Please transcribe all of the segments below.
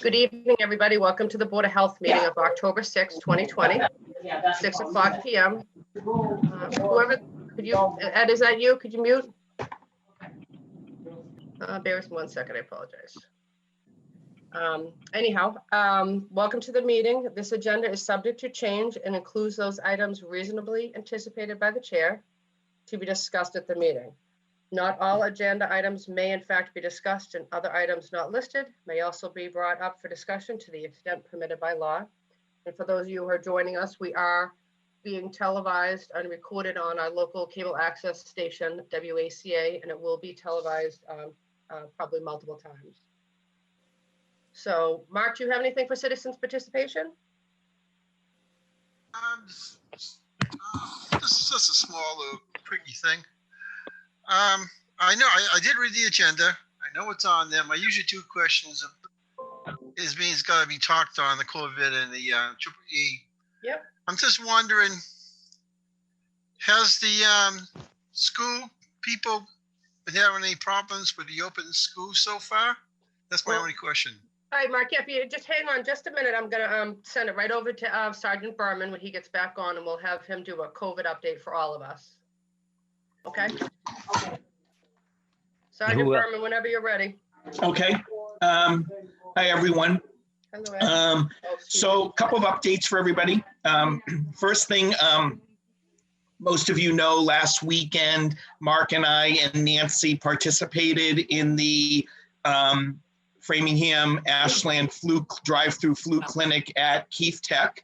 Good evening, everybody. Welcome to the Board of Health meeting of October 6, 2020, 6 o'clock p.m. Whoever, could you, Ed, is that you? Could you mute? Bear with me 1 second, I apologize. Welcome to the meeting. This agenda is subject to change and includes those items reasonably anticipated by the chair to be discussed at the meeting. Not all agenda items may in fact be discussed, and other items not listed may also be brought up for discussion to the extent permitted by law. And for those of you who are joining us, we are being televised and recorded on our local cable access station, WACA, and it will be televised probably multiple times. So, Mark, do you have anything for citizens participation? This is just a small little quickie thing. I know I did read the agenda. I know it's on there. My usual two questions is being got to be talked on the COVID and the Triple E. Yep. I'm just wondering, has the school people been having any problems with the open school so far? That's my only question. All right, Mark, if you just hang on just a minute, I'm gonna send it right over to Sergeant Berman when he gets back on, and we'll have him do a COVID update for all of us. Okay? Okay. Sergeant Berman, whenever you're ready. Okay. Hi, everyone. Hello, so a couple of updates for everybody. First thing, most of you know, last weekend, Mark and I and Nancy participated in the Framingham Ashland drive-through flu clinic at Keith Tech.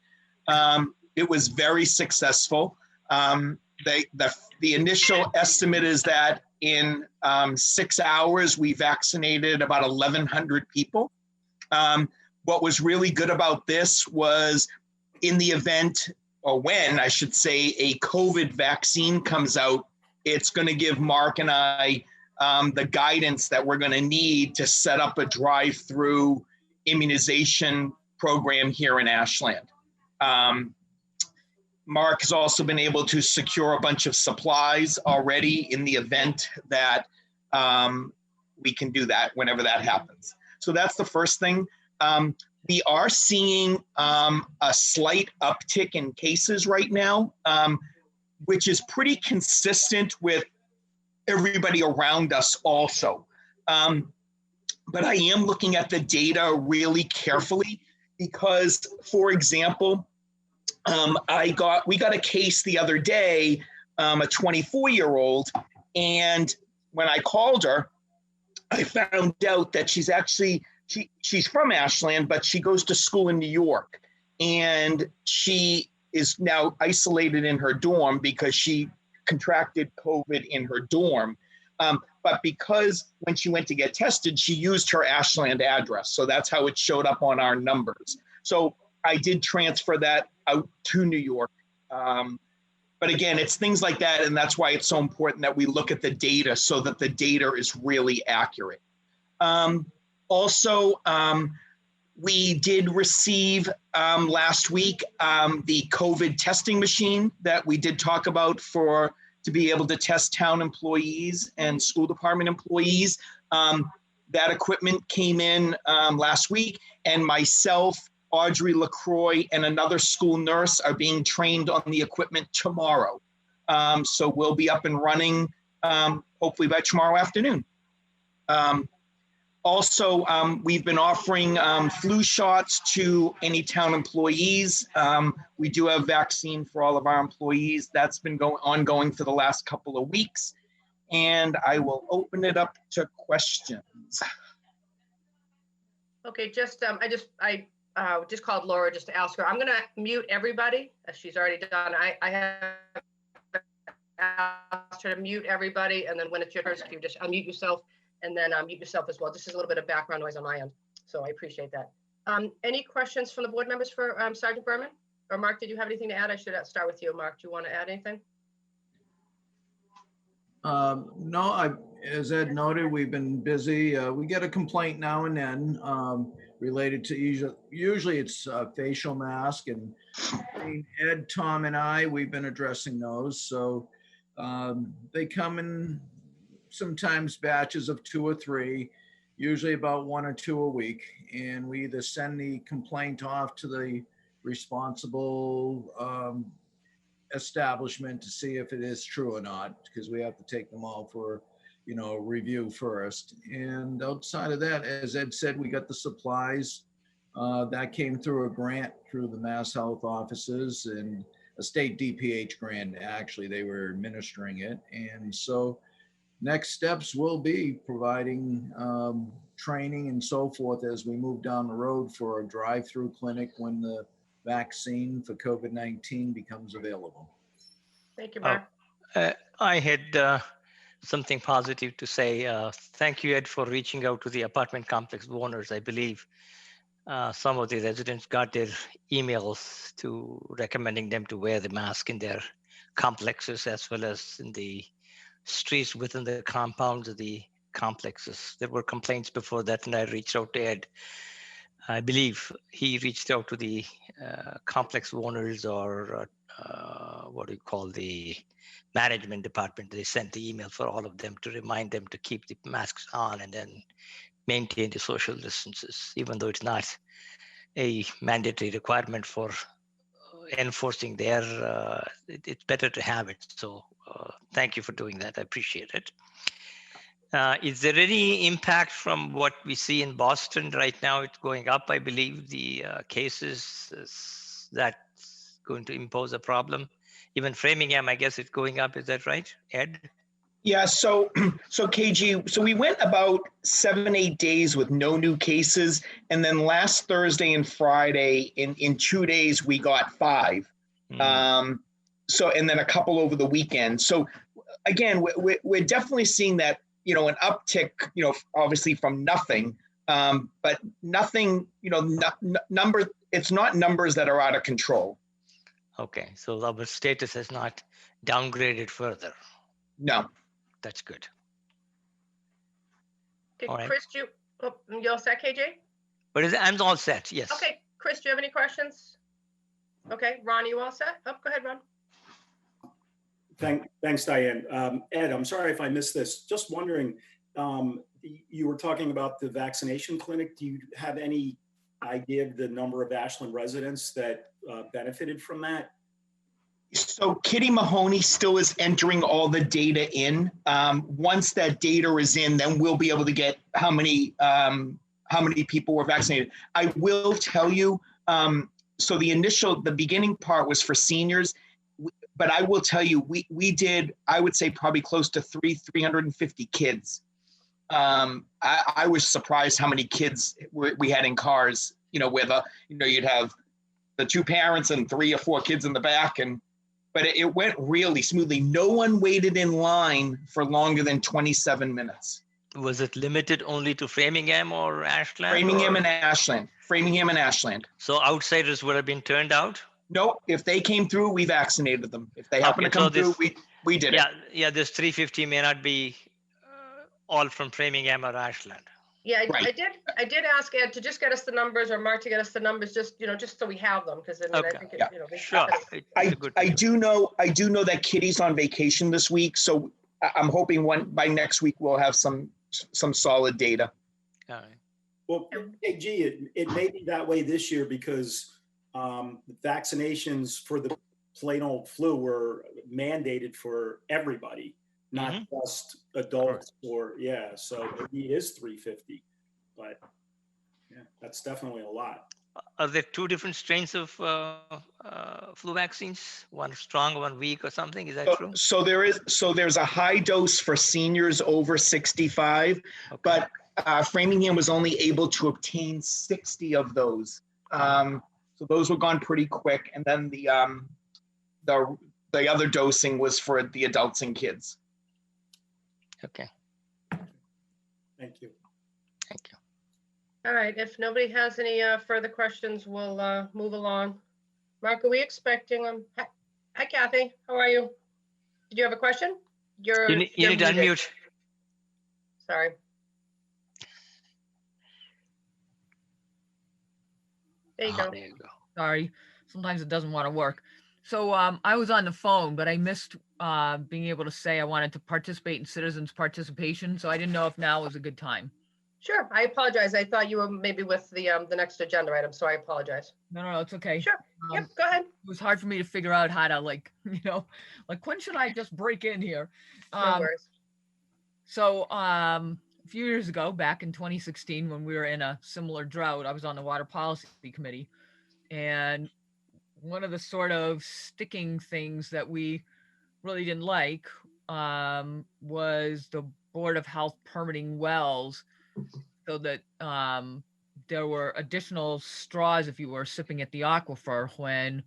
It was very successful. The initial estimate is that in 6 hours, we vaccinated about 1,100 people. What was really good about this was in the event, or when I should say, a COVID vaccine comes out, it's going to give Mark and I the guidance that we're going to need to set up a drive-through immunization program here in Ashland. Mark has also been able to secure a bunch of supplies already in the event that we can do that whenever that happens. So that's the first thing. We are seeing a slight uptick in cases right now, which is pretty consistent with everybody around us also. But I am looking at the data really carefully because, for example, we got a case the other day, a 24-year-old, and when I called her, I found out that she's actually, she's from Ashland, but she goes to school in New York, and she is now isolated in her dorm because she contracted COVID in her dorm. But because when she went to get tested, she used her Ashland address. So that's how it showed up on our numbers. So I did transfer that out to New York. But again, it's things like that. And that's why it's so important that we look at the data so that the data is really accurate. Also, we did receive last week the COVID testing machine that we did talk about to be able to test town employees and school department employees. That equipment came in last week, and myself, Audrey LaCroix, and another school nurse are being trained on the equipment tomorrow. So we'll be up and running hopefully by tomorrow afternoon. Also, we've been offering flu shots to any town employees. We do have vaccine for all of our employees. That's been ongoing for the last couple of weeks. And I will open it up to questions. Okay, I just called Laura just to ask her. I'm going to mute everybody, as she's already done. I have asked her to mute everybody, and then when it's your turn, you just unmute yourself, and then mute yourself as well. This is a little bit of background noise on my end, so I appreciate that. Any questions from the board members for Sergeant Berman? Or Mark, did you have anything to add? I should start with you, Mark. Do you want to add anything? No, as Ed noted, we've been busy. We get a complaint now and then related to usually it's facial mask, and Ed, Tom, and we've been addressing those. So they come in sometimes batches of 2 or 3. usually about 1 or 2 a week. And we either send the complaint off to the responsible establishment to see if it is true or not, because we have to take them all for, review first. And outside of that, as Ed said, we got the supplies. That came through a grant through the Mass Health offices and a state DPH grant. Actually, they were administering it. And so next steps will be providing training and so forth as we move down the road for a drive-through clinic when the vaccine for COVID-19 becomes available. Thank you, Mark. I had something positive to say. Thank you, Ed, for reaching out to the apartment complex owners. I believe some of the residents got their emails to recommending them to wear the mask in their complexes as well as in the streets within the compounds of the complexes. There were complaints before that, and I reached out to Ed. I believe he reached out to the complex owners or what do you call the management department. They sent the email for all of them to remind them to keep the masks on and then maintain the social distances, even though it's not a mandatory requirement for enforcing their, it's better to have it. So thank you for doing that. I appreciate it. Is there any impact from what we see in Boston right now? It's going up, I believe, the cases. Is that going to impose a problem? Even Framingham, I guess it's going up. Is that right, Ed? Yeah, so KG, so we went about 7-8 days with no new cases. And then last Thursday and Friday, in 2 days, we got 5. So, and then a couple over the weekend. So again, we're definitely seeing that, an uptick, obviously from nothing, but nothing, number, it's not numbers that are out of control. Okay, so our status has not downgraded further. No. That's good. Okay, All right. Chris, you all set, KJ? But I'm all set, yes. Okay, Chris, do you have any questions? Okay, Ron, you all set? Oh, go ahead, Ron. Thanks, Diane. Ed, I'm sorry if I missed this. Just wondering, you were talking about the vaccination clinic. Do you have any idea of the number of Ashland residents that benefited from that? So Kitty Mahoney still is entering all the data in. Once that data is in, then we'll be able to get how many people were vaccinated. I will tell you, so the beginning part was for seniors, but I will tell you, we did, I would say probably close to 350 kids. I was surprised how many kids we had in cars, where you'd have the 2 parents and 3 or 4 kids in the back, but it went really smoothly. No one waited in line for longer than 27 minutes. Was it limited only to Framingham or Ashland? Framingham and Ashland. Framingham and Ashland. So outsiders would have been turned out? No, if they came through, we vaccinated them. If they happen to come through, we did it. Yeah, this 350 may not be all from Framingham or Ashland. Yeah, Right. I did ask Ed to just get us the numbers, or Mark to get us the numbers, just so we have them, because I Okay. think Yeah. Sure. I do know that Kitty's on vacation this week, so I'm hoping by next week we'll have some solid data. All right. Well, KG, it may be that way this year because vaccinations for the plain old flu were mandated for everybody, not just adults so maybe it is 350, but yeah, that's definitely a lot. Are there 2 different strains of flu vaccines? One strong, one weak or something? Is that true? So there's a high dose for seniors over 65, Okay. but Framingham was only able to obtain 60 of those. So those were gone pretty quick. And then the other dosing was for the adults and kids. Okay. Thank you. Thank you. All right, if nobody has any further questions, we'll move along. Mark, are we expecting hi Kathy, how are you? Did you have a question? You need to muted. unmute. Sorry. There you go. There you go. Sorry, sometimes it doesn't want to work. So I was on the phone, but I missed being able to say I wanted to participate in citizens participation. So I didn't know if now was a good time. Sure, I apologize. I thought you were maybe with the next agenda item, so I apologize. No, it's okay. Sure, yep, Um, go ahead. It was hard for me to figure out how to like when should I just break in here? No worries. So a few years ago, back in 2016, when we were in a similar drought, I was on the Water Policy Committee, and one of the sort of sticking things that we really didn't like was the Board of Health permitting wells, so that there were additional straws if you were sipping at the aquifer when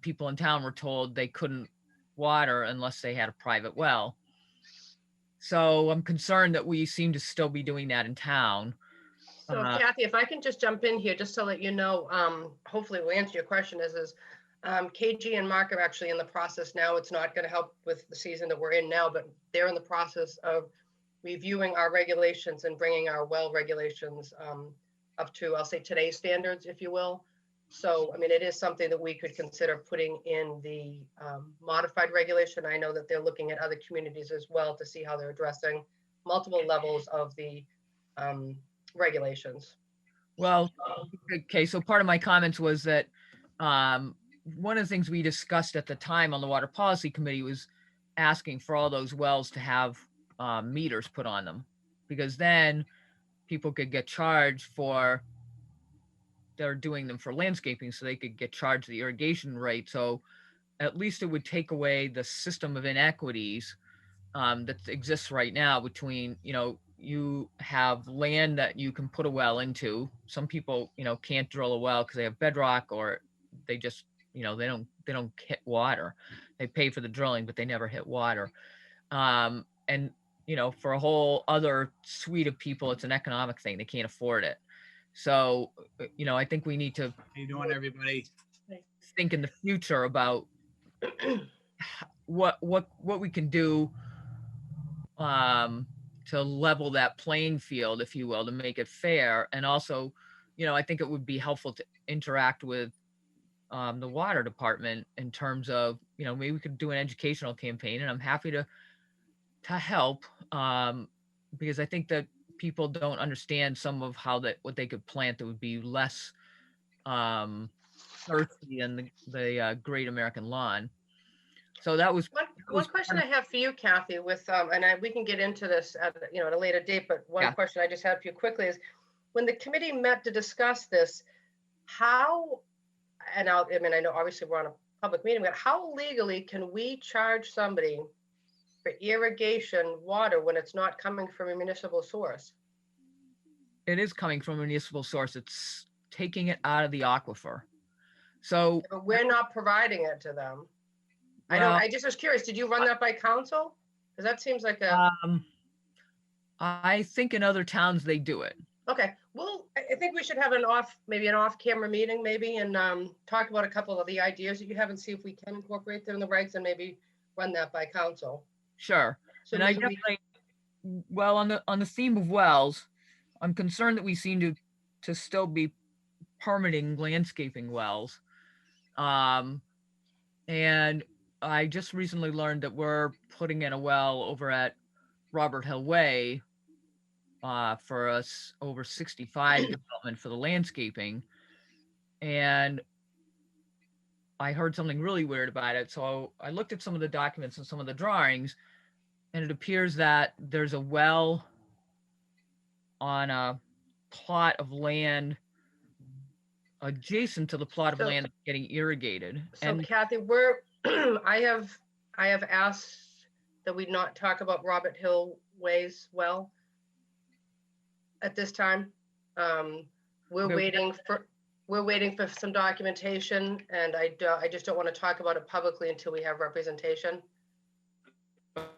people in town were told they couldn't water unless they had a private well. So I'm concerned that we seem to still be doing that in town. So Kathy, if I can just jump in here, just to let you know, hopefully we'll answer your question is KG and Mark are actually in the process now. It's not going to help with the season that we're in now, but they're in the process of reviewing our regulations and bringing our well regulations up to, I'll say, today's standards, if you will. So, I mean, it is something that we could consider putting in the modified regulation. I know that they're looking at other communities as well to see how they're addressing multiple levels of the regulations. Well, okay, so part of my comments was that one of the things we discussed at the time on the Water Policy Committee was asking for all those wells to have meters put on them, because then people could get charged for, they're doing them for landscaping, so they could get charged the irrigation rate. So at least it would take away the system of inequities that exists right now between, you have land that you can put a well into. Some people, can't drill a well because they have bedrock, or they just, they don't hit water. They pay for the drilling, but they never hit water. And, for a whole other suite of people, it's an economic thing. They can't afford it. So, I think we need to How you doing, everybody? think in the future about what we can do to level that playing field, if you will, to make it fair. And also, I think it would be helpful to interact with the water department in terms of, maybe we could do an educational campaign, and I'm happy to help because I think that people don't understand some of how what they could plant that would be less thirsty than the Great American Lawn. So that was one question I have for you, Kathy, with we can get into this at a later date, but one question I just had for you quickly is, when the committee met to discuss this, how, and I know obviously we're on a public meeting, but how legally can we charge somebody for irrigation water when it's not coming from a municipal source? It is coming from a municipal source. It's taking it out of the aquifer. So but we're not providing it to them. I just was curious, did you run that by council? Because that seems like a I think in other towns they do it. Okay, well, I think we should have maybe an off-camera meeting maybe, and talk about a couple of the ideas that you have and see if we can incorporate them in the regs and maybe run that by council. Sure. So and I definitely, well, on the theme of wells, I'm concerned that we seem to still be permitting landscaping wells. And I just recently learned that we're putting in a well over at Robert Hill Way for us over 65 development for the landscaping. And I heard something really weird about it. So I looked at some of the documents and some of the drawings, and it appears that there's a well on a plot of land adjacent to the plot of land that's getting irrigated. So and Kathy, I have asked that we not talk about Robert Hill Way's well at this time. We're waiting for some documentation, and I just don't want to talk about it publicly until we have representation. But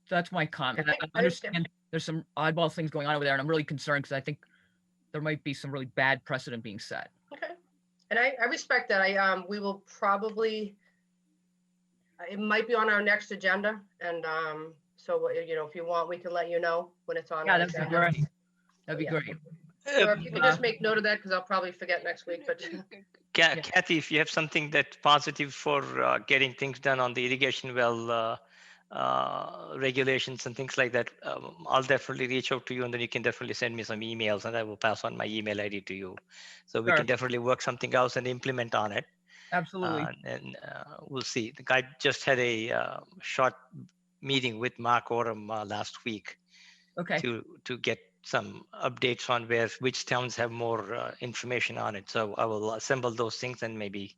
that's my comment. I understand there's some oddball things going on over there, and I'm really concerned because I think there might be some really bad precedent being set. Okay, and I respect that. We will probably, it might be on our next agenda, and so if you want, we can let you know when it's on. Yeah, that'd be great. That'd be great. Or if you can just make note of that, because I'll probably forget next week. But Kathy, if you have something that's positive for getting things done on the irrigation well, regulations and things like that, I'll definitely reach out to you, and then you can definitely send me some emails, and I will pass on my email ID to you. So we Sure. can definitely work something out and implement on it. Absolutely. And we'll see. The guy just had a short meeting with Mark Oram last week Okay. to get some updates on which towns have more information on it. So I will assemble those things, and maybe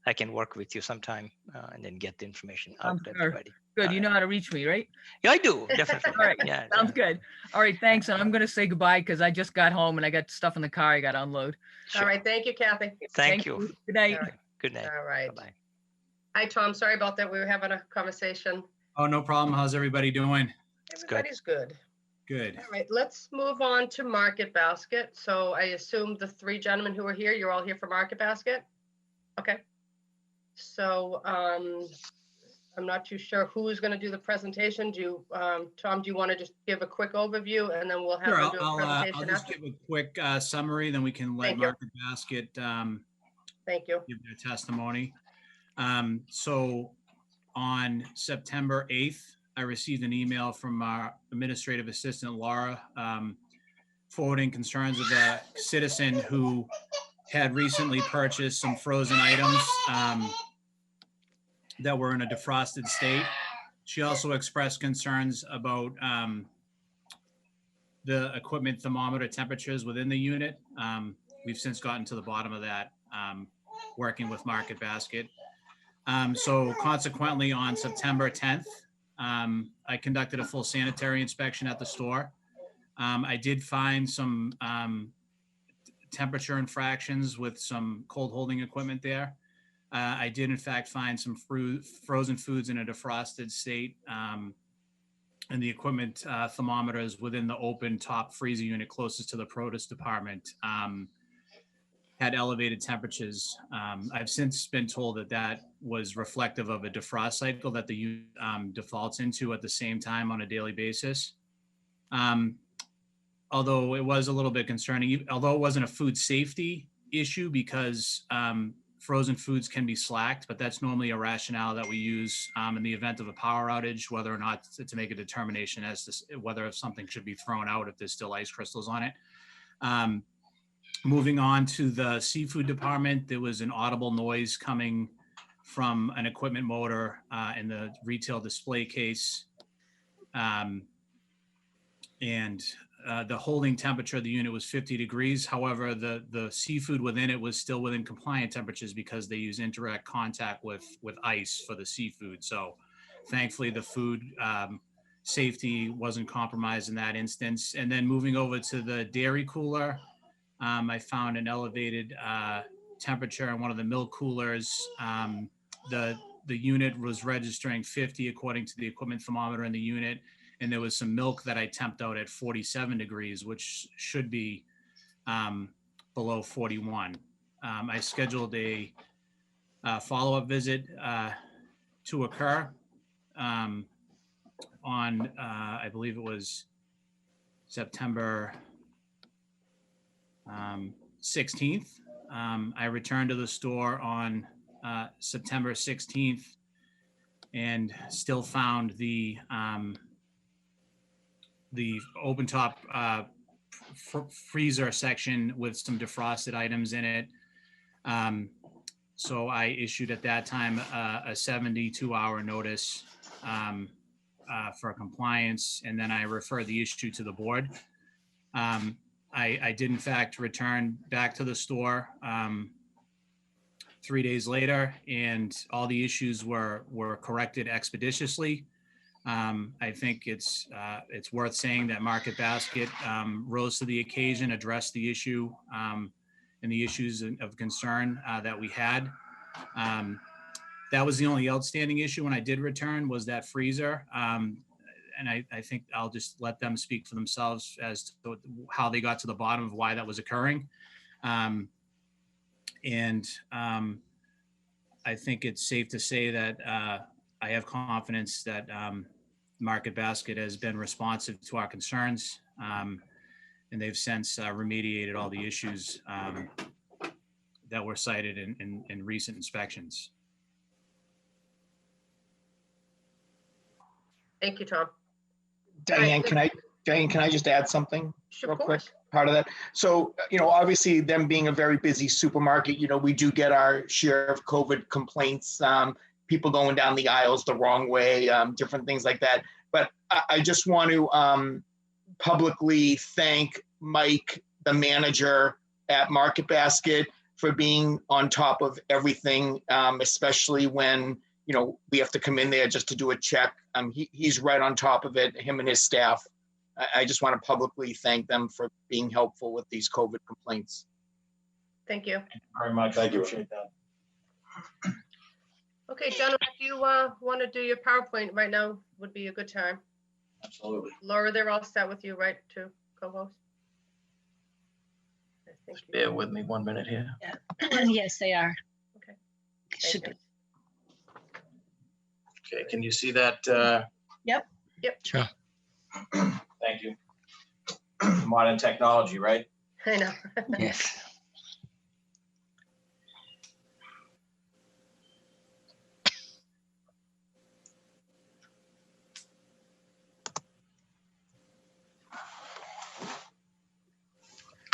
I can work with you sometime and then get the information out Sounds to good. everybody. Good. You know how to reach me, right? Yeah, I do, definitely. All right. Yeah. Sounds good. All right. Thanks. And I'm going to say goodbye because I just got home and I got stuff in the car I got to unload. Sure. All right, thank you, Kathy. Thank you. Good night. All right. Good night. All right. Bye-bye. Hi, Tom. Sorry about that. We were having a conversation. Oh, no problem. How's everybody doing? good. Everybody's good. Good. All right, let's move on to Market Basket. So I assume the three gentlemen who are here, you're all here for Market Basket? Okay. So I'm not too sure who's going to do the presentation. Do you, Tom, do you want to just give a quick overview and then we'll have Sure, them do a I'll presentation just after? give a quick summary, then we can let Thank you. Market Basket Thank you. give their testimony. So on September 8th, I received an email from our administrative assistant, Laura, forwarding concerns of a citizen who had recently purchased some frozen items that were in a defrosted state. She also expressed concerns about the equipment thermometer temperatures within the unit. We've since gotten to the bottom of that, working with Market Basket. So consequently, on September 10th, I conducted a full sanitary inspection at the store. I did find some temperature infractions with some cold holding equipment there. I did in fact find some frozen foods in a defrosted state, and the equipment thermometers within the open top freezer unit closest to the produce department had elevated temperatures. I've since been told that that was reflective of a defrost cycle that the unit defaults into at the same time on a daily basis. Although it was a little bit concerning, although it wasn't a food safety issue because frozen foods can be slacked, but that's normally a rationale that we use in the event of a power outage, whether or not to make a determination as to whether if something should be thrown out if there's still ice crystals on it. Moving on to the seafood department, there was an audible noise coming from an equipment motor in the retail display case. The holding temperature of the unit was 50 degrees. However, the seafood within it was still within compliant temperatures because they use indirect contact with ice for the seafood. So thankfully the food safety wasn't compromised in that instance. And then moving over to the dairy cooler, I found an elevated temperature in one of the milk coolers. The unit was registering 50 according to the equipment thermometer in the unit. And there was some milk that I temped out at 47 degrees, which should be below 41. I scheduled a follow-up visit to occur on, I believe it was September 16th. I returned to the store on September 16th and still found the open top freezer section with some defrosted items in it. So I issued at that time a 72-hour notice for compliance, and then I referred the issue to the board. I did in fact return back to the store 3 days later, and all the issues were corrected expeditiously. I think it's worth saying that Market Basket rose to the occasion, addressed the issue and the issues of concern that we had. That was the only outstanding issue when I did return, was that freezer. And I think I'll just let them speak for themselves as to how they got to the bottom of why that was occurring. I think it's safe to say that I have confidence that Market Basket has been responsive to our concerns, and they've since remediated all the issues that were cited in recent inspections. Thank you, Tom. Diane, can I just add something? Sure, real of quick, course. part of that. So, obviously them being a very busy supermarket, we do get our share of COVID complaints, people going down the aisles the wrong way, different things like that. But I just want to publicly thank Mike, the manager at Market Basket, for being on top of everything, especially when, we have to come in there just to do a check. He's right on top of it, him and his staff. I just want to publicly thank them for being helpful with these COVID complaints. Thank you. Very much. Thank you. Appreciate that. Okay, gentlemen, if you want to do your PowerPoint right now, would be a good time. Absolutely. Laura, they're all set with you, right, to co-host? I think you- Bear with me 1 minute here. Yes, they are. Okay. Should be. Okay, can you see that? Sure. Thank you. Modern technology, right? I know. Yes.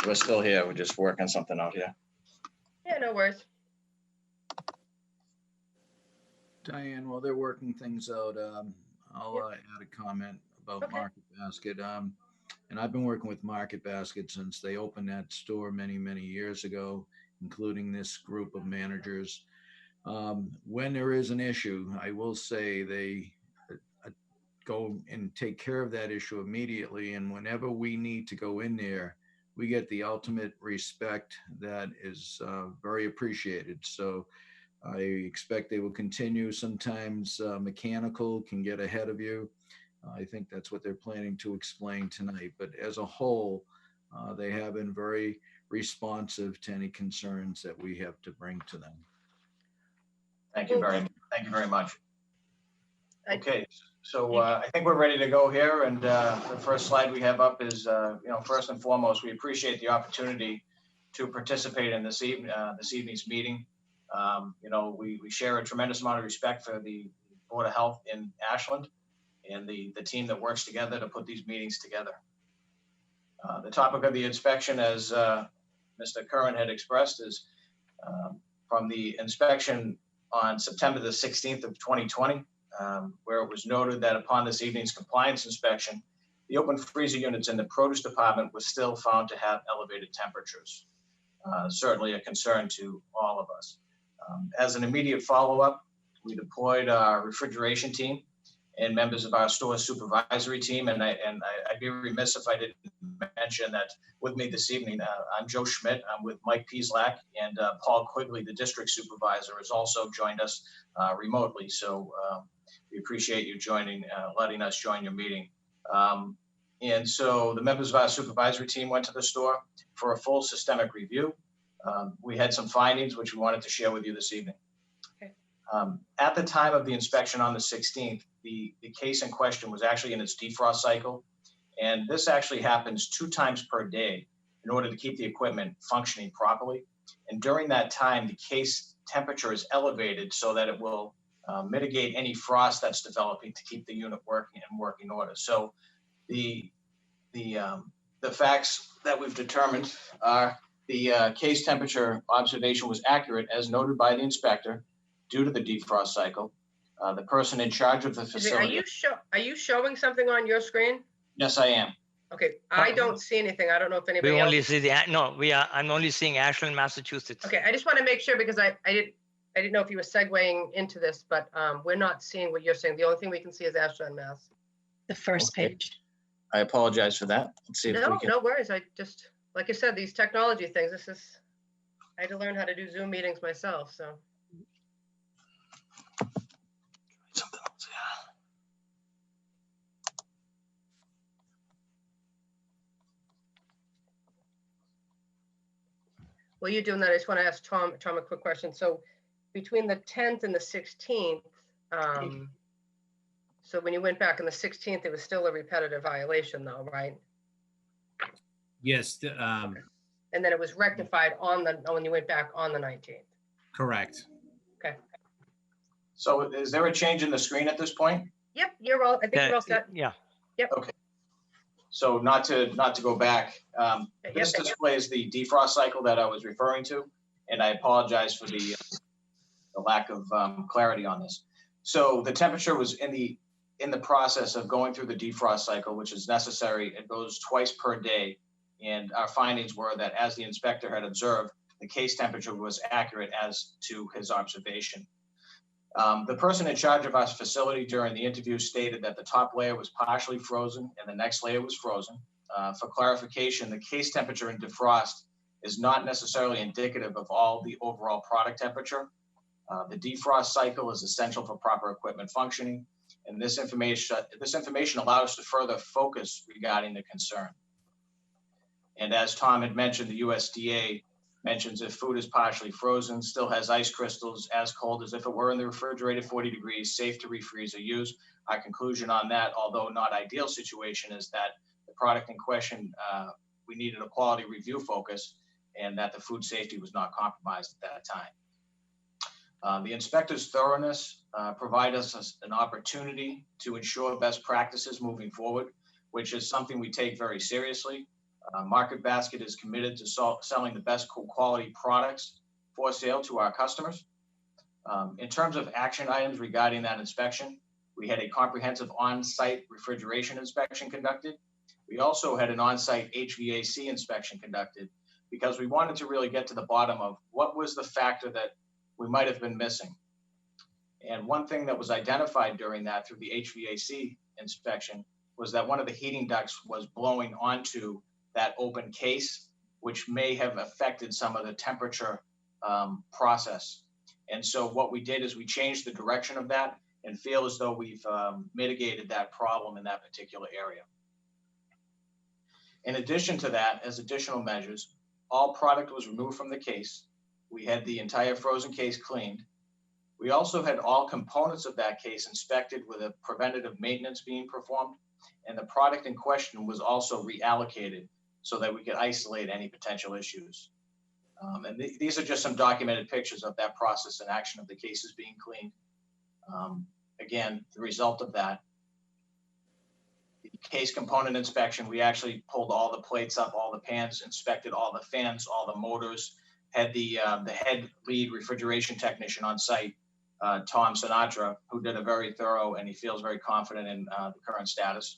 We're still here. We're just working something out here. Yeah, no worries. Diane, while they're working things out, I'll add a comment about Okay. Market Basket. And I've been working with Market Basket since they opened that store many, many years ago, including this group of managers. When there is an issue, I will say they go and take care of that issue immediately. And whenever we need to go in there, we get the ultimate respect that is very appreciated. So I expect they will continue. Sometimes mechanical can get ahead of you. I think that's what they're planning to explain tonight. But as a whole, they have been very responsive to any concerns that we have to bring to them. Thank you very much. I- Okay, so I think we're ready to go here. And the first slide we have up is, first and foremost, we appreciate the opportunity to participate in this evening's meeting. We share a tremendous amount of respect for the Board of Health in Ashland and the team that works together to put these meetings together. The topic of the inspection, as Mr. Curran had expressed, is from the inspection on September the 16th of 2020, where it was noted that upon this evening's compliance inspection, the open freezer units in the produce department was still found to have elevated temperatures. Certainly a concern to all of us. As an immediate follow-up, we deployed our refrigeration team and members of our store supervisory team. And I'd be remiss if I didn't mention that with me this evening, I'm Joe Schmidt. I'm with Mike Pieslak, and Paul Quigley, the district supervisor, has also joined us remotely. So we appreciate you letting us join your meeting. And so the members of our supervisory team went to the store for a full systemic review. We had some findings which we wanted to share with you this evening. Okay. At the time of the inspection on the 16th, the case in question was actually in its defrost cycle. And this actually happens 2 times per day in order to keep the equipment functioning properly. And during that time, the case temperature is elevated so that it will mitigate any frost that's developing to keep the unit working in working order. So the facts that we've determined are the case temperature observation was accurate as noted by the inspector due to the defrost cycle. The person in charge of the facility. Are you showing something on your screen? Yes, I am. Okay, I don't see anything. I don't know if anybody We else. only see I'm only seeing Ashland, Massachusetts. Okay, I just want to make sure because I didn't know if you were segueing into this, but we're not seeing what you're saying. The only thing we can see is Ashland, Mass. The first Okay. page. I apologize for that. Let's see if No, we can. no worries. I just, like I said, these technology things, I had to learn how to do Zoom meetings myself, so. Something else, yeah. While you're doing that, I just want to ask Tom a quick question. So between the 10th and the 16th, so when you went back on the 16th, it was still a repetitive violation though, right? Yes, And then it was rectified when you went back on the 19th. correct. Okay. So is there a change in the screen at this point? Yep, you're all, I think you're all set. Yeah. So not to go back, this Yep. displays the defrost cycle that I was referring to, and I apologize for the lack of clarity on this. So the temperature was in the process of going through the defrost cycle, which is necessary. It goes twice per day, and our findings were that, as the inspector had observed, the case temperature was accurate as to his observation. The person in charge of our facility during the interview stated that the top layer was partially frozen and the next layer was frozen. For clarification, the case temperature in defrost is not necessarily indicative of all the overall product temperature. The defrost cycle is essential for proper equipment functioning, and this information allowed us to further focus regarding the concern. And as Tom had mentioned, the USDA mentions if food is partially frozen, still has ice crystals as cold as if it were in the refrigerator 40 degrees, safe to refreeze or use. Our conclusion on that, although not ideal situation, is that the product in question, we needed a quality review focus, and that the food safety was not compromised at that time. The inspector's thoroughness provided us an opportunity to ensure best practices moving forward, which is something we take very seriously. Market Basket is committed to selling the best quality products for sale to our customers. In terms of action items regarding that inspection, we had a comprehensive on-site refrigeration inspection conducted. We also had an on-site HVAC inspection conducted because we wanted to really get to the bottom of what was the factor that we might have been missing. And one thing that was identified during that through the HVAC inspection was that one of the heating ducts was blowing onto that open case, which may have affected some of the temperature process. And so what we did is we changed the direction of that and feel as though we've mitigated that problem in that particular area. In addition to that, as additional measures, all product was removed from the case. We had the entire frozen case cleaned. We also had all components of that case inspected with a preventative maintenance being performed, and the product in question was also reallocated so that we could isolate any potential issues. And these are just some documented pictures of that process in action of the cases being cleaned. Again, the result of that, the case component inspection, we actually pulled all the plates up, all the pans, inspected all the fans, all the motors, had the head lead refrigeration technician on site, Tom Sinatra, who did a very thorough, and he feels very confident in the current status.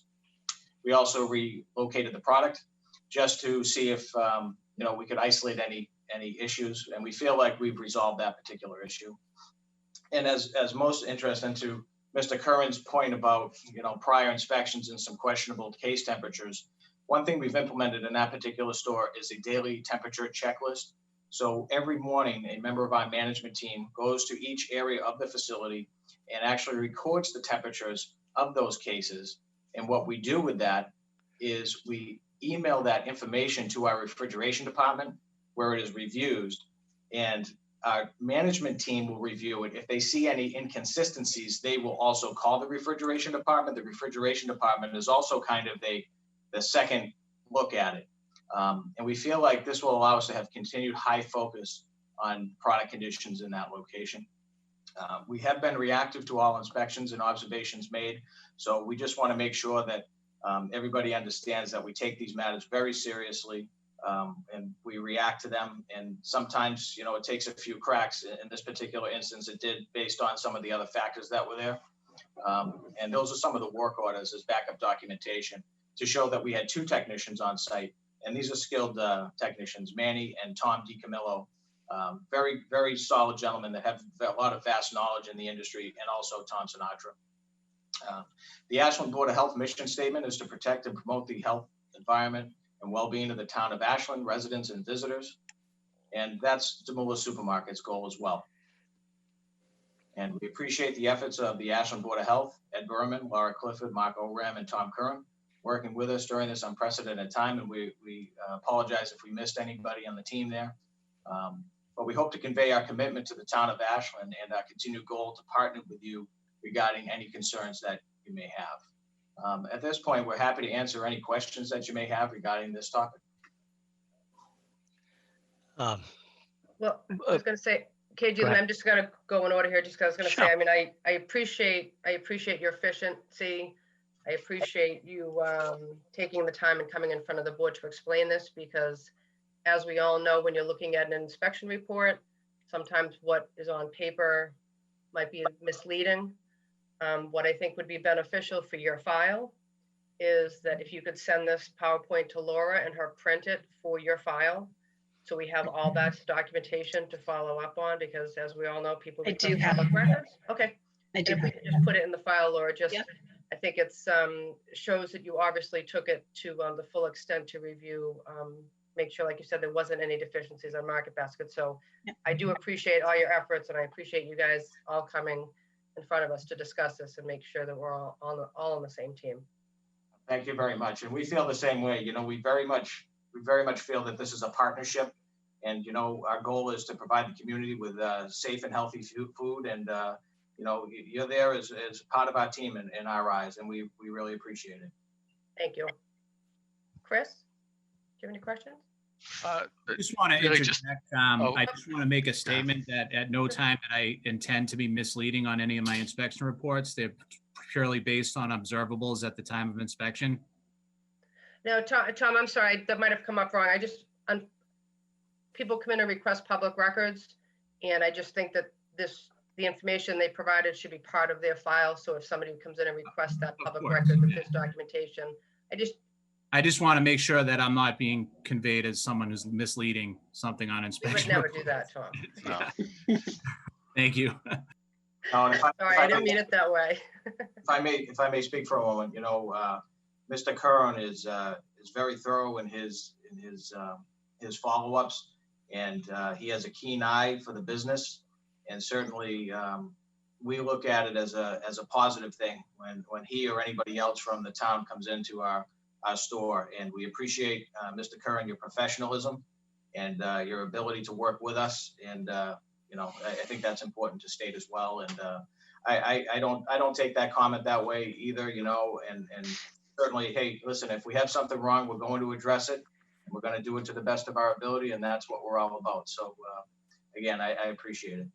We also relocated the product just to see if we could isolate any issues, and we feel like we've resolved that particular issue. And as most interesting to Mr. Curran's point about prior inspections and some questionable case temperatures, one thing we've implemented in that particular store is a daily temperature checklist. So every morning, a member of our management team goes to each area of the facility and actually records the temperatures of those cases. And what we do with that is we email that information to our refrigeration department, where it is reviewed, and our management team will review it. If they see any inconsistencies, they will also call the refrigeration department. The refrigeration department is also kind of the second look at it. And we feel like this will allow us to have continued high focus on product conditions in that location. We have been reactive to all inspections and observations made. So we just want to make sure that everybody understands that we take these matters very seriously, and we react to them. And sometimes, it takes a few cracks. In this particular instance, it did, based on some of the other factors that were there. And those are some of the work orders as backup documentation to show that we had 2 technicians on site. And these are skilled technicians, Manny and Tom DiCamillo, very, very solid gentlemen that have a lot of vast knowledge in the industry, and also Tom Sinatra. The Ashland Board of Health mission statement is to protect and promote the health, environment, and well-being of the town of Ashland, residents and visitors. And that's Demula Supermarket's goal as well. And we appreciate the efforts of the Ashland Board of Health, Ed Berman, Laura Clifford, Mark Oram, and Tom Curran, working with us during this unprecedented time. And we apologize if we missed anybody on the team there. But we hope to convey our commitment to the town of Ashland and our continued goal to partner with you regarding any concerns that you may have. At this point, we're happy to answer any questions that you may have regarding this topic. Well, I was going to say, KG, Go ahead. I'm just gonna go in order here, just because I was gonna say, Sure. I mean, I appreciate your efficiency. I appreciate you taking the time and coming in front of the board to explain this, because as we all know, when you're looking at an inspection report, sometimes what is on paper might be misleading. What I think would be beneficial for your file is that if you could send this PowerPoint to Laura and her print it for your file, so we have all that documentation to follow up on, because as we all know, people I do request have public records. Okay, I and do if we have. could just put it in the file, Laura, just, Yep. I think it's shows that you obviously took it to the full extent to review, make sure, like you said, there wasn't any deficiencies on Market Basket. So Yep. I do appreciate all your efforts, and I appreciate you guys all coming in front of us to discuss this and make sure that we're all on the same team. Thank you very much. And we feel the same way. You know, we very much feel that this is a partnership. And, you know, our goal is to provide the community with safe and healthy food. And, you know, you're there as part of our team in our eyes, and we really appreciate it. Thank you. Chris, do you have any questions? I just want to Really interject. I just want to make a statement that at no time did I intend to be misleading on any of my inspection reports. They're purely based on observables at the time of inspection. No, Tom, I'm sorry, that might have come up wrong. I just, people come in and request public records, and I just think that the information they provided should be part of their file. So if somebody comes in and requests that public course, record with yeah. this documentation, I just want to make sure that I'm not being conveyed as someone who's misleading something on we would inspection. never do that, Tom. No. Thank you. Now, if Sorry, I didn't mean it that way. if I may speak for a moment, you know, Mr. Curran is very thorough in his follow-ups, and he has a keen eye for the business. And certainly, we look at it as a positive thing when he or anybody else from the town comes into our store. And we appreciate, Mr. Curran, your professionalism and your ability to work with us. And you know, I think that's important to state as well. And I don't take that comment that way either, you know, and certainly, hey, listen, if we have something wrong, we're going to address it, and we're going to do it to the best of our ability. And that's what we're all about. So again, I appreciate it.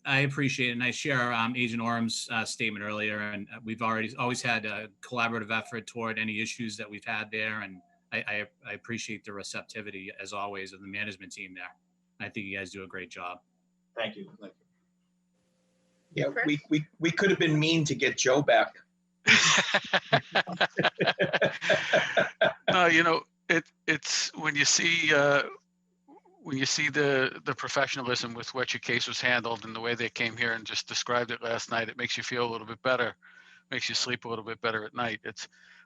I appreciate it, and I share Agent Orm's statement earlier, and we've always had a collaborative effort toward any issues that we've had there, and I appreciate the receptivity, as always, of the management team there. I think you guys do a great job. Thank you. Yeah, we could have been mean to get Joe back. No, you know, it's when you see the professionalism with which your case was handled and the way they came here and just described it last night, it makes you feel a little bit better, makes you sleep a little bit better at night.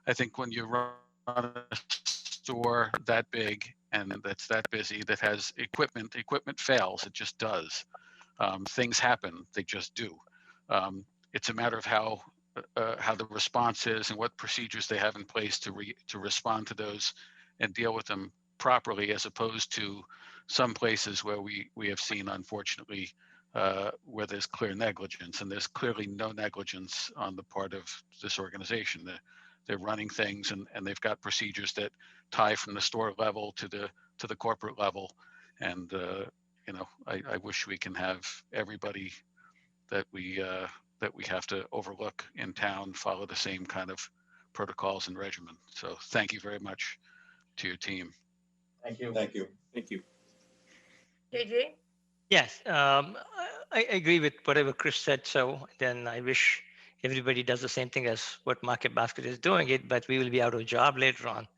I think when you run a store that big and that's that busy, that has equipment fails, it just does. Things happen, they just do. It's a matter of how the response is and what procedures they have in place to respond to those and deal with them properly, as opposed to some places where we have seen, unfortunately, where there's clear negligence, and there's clearly no negligence on the part of this organization. They're running things, and they've got procedures that tie from the store level to the corporate level. And you know, I wish we can have everybody that we have to overlook in town follow the same kind of protocols and regimen. So thank you very much to your team. Thank you. Thank you. Thank you. KG? Yes, I agree with whatever Chris said. So then I wish everybody does the same thing as what Market Basket is doing it, but we will be out of job later on.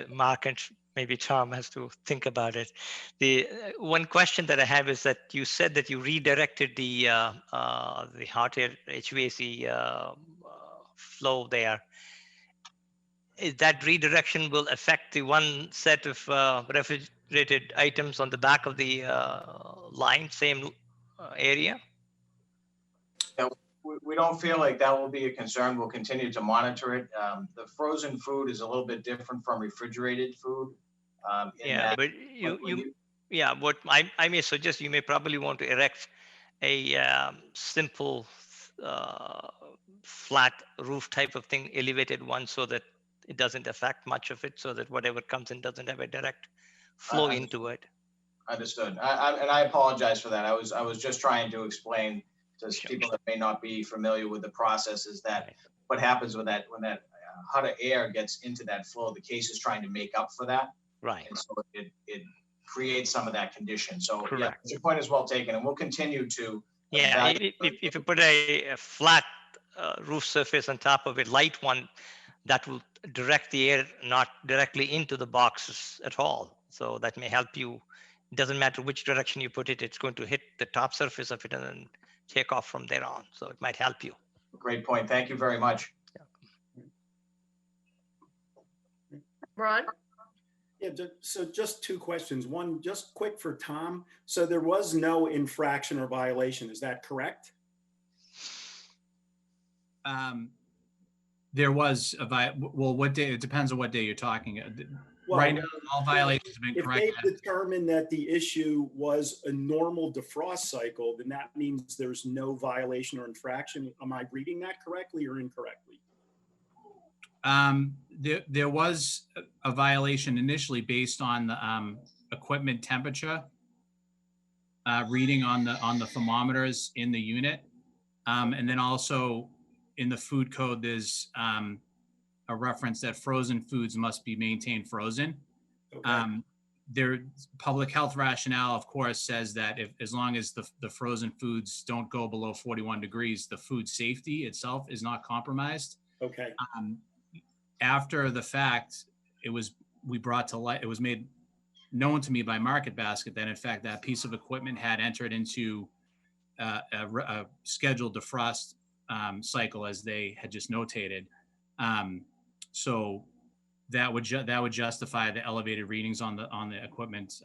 Mark and maybe Tom has to think about it. The one question that I have is that you said that you redirected the hot air HVAC flow there. Is that redirection will affect the one set of refrigerated items on the back of the line, same area? We don't feel like that will be a concern. We'll continue to monitor it. The frozen food is a little bit different from refrigerated food. Yeah, but yeah, what I may suggest, you may probably want to erect a simple flat roof type of thing, elevated one, so that it doesn't affect much of it, so that whatever comes in doesn't have a direct flow into it. Understood. And I apologize for that. I was just trying to explain to Sure. people that may not be familiar with the process is that what happens when that hotter air gets into that flow, the case is trying to make up for that. Right. And so it creates some of that condition. So yeah, Correct. your point is well taken, and we'll continue to. Yeah, if you put a flat roof surface on top of a light one, that will direct the air not directly into the boxes at all. So that may help you. It doesn't matter which direction you put it, it's going to hit the top surface of it and then take off from there on. So it might help you. Great point. Thank you very much. Ron? Yeah, so just two questions. One, just quick for Tom. So there was no infraction or violation, is that correct? There was well, what day? It depends on what day you're talking. Well, right now, all violations have been if corrected. they determined that the issue was a normal defrost cycle, then that means there's no violation or infraction. Am I reading that correctly or incorrectly? There was a violation initially based on the equipment temperature reading on the thermometers in the unit, and then also in the food code there's a reference that frozen foods must be maintained frozen. Okay. Their public health rationale, of course, says that as long as the frozen foods don't go below 41 degrees, the food safety itself is not compromised. Okay. After the fact, it was made known to me by Market Basket that in fact that piece of equipment had entered into a scheduled defrost cycle as they had just notated. So that would justify the elevated readings on the equipment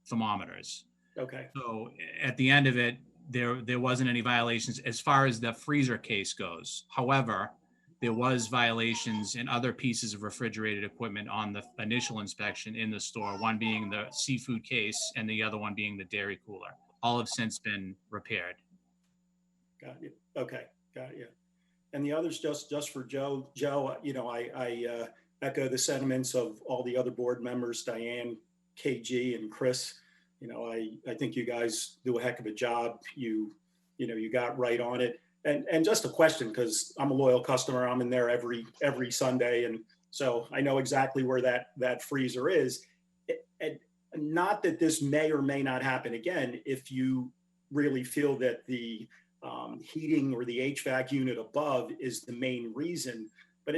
thermometers. Okay. So at the end of it, there wasn't any violations as far as the freezer case goes. However, there was violations in other pieces of refrigerated equipment on the initial inspection in the store, one being the seafood case and the other one being the dairy cooler. All have since been repaired. Got you. Okay. Got you. And the others just for Joe. Joe, I echo the sentiments of all the other board members, Diane, KG, and Chris. I think you guys do a heck of a job. You got right on it. And just a question, because I'm a loyal customer. I'm in there every Sunday, and so I know exactly where that freezer is. And not that this may or may not happen again if you really feel that the heating or the HVAC unit above is the main reason. But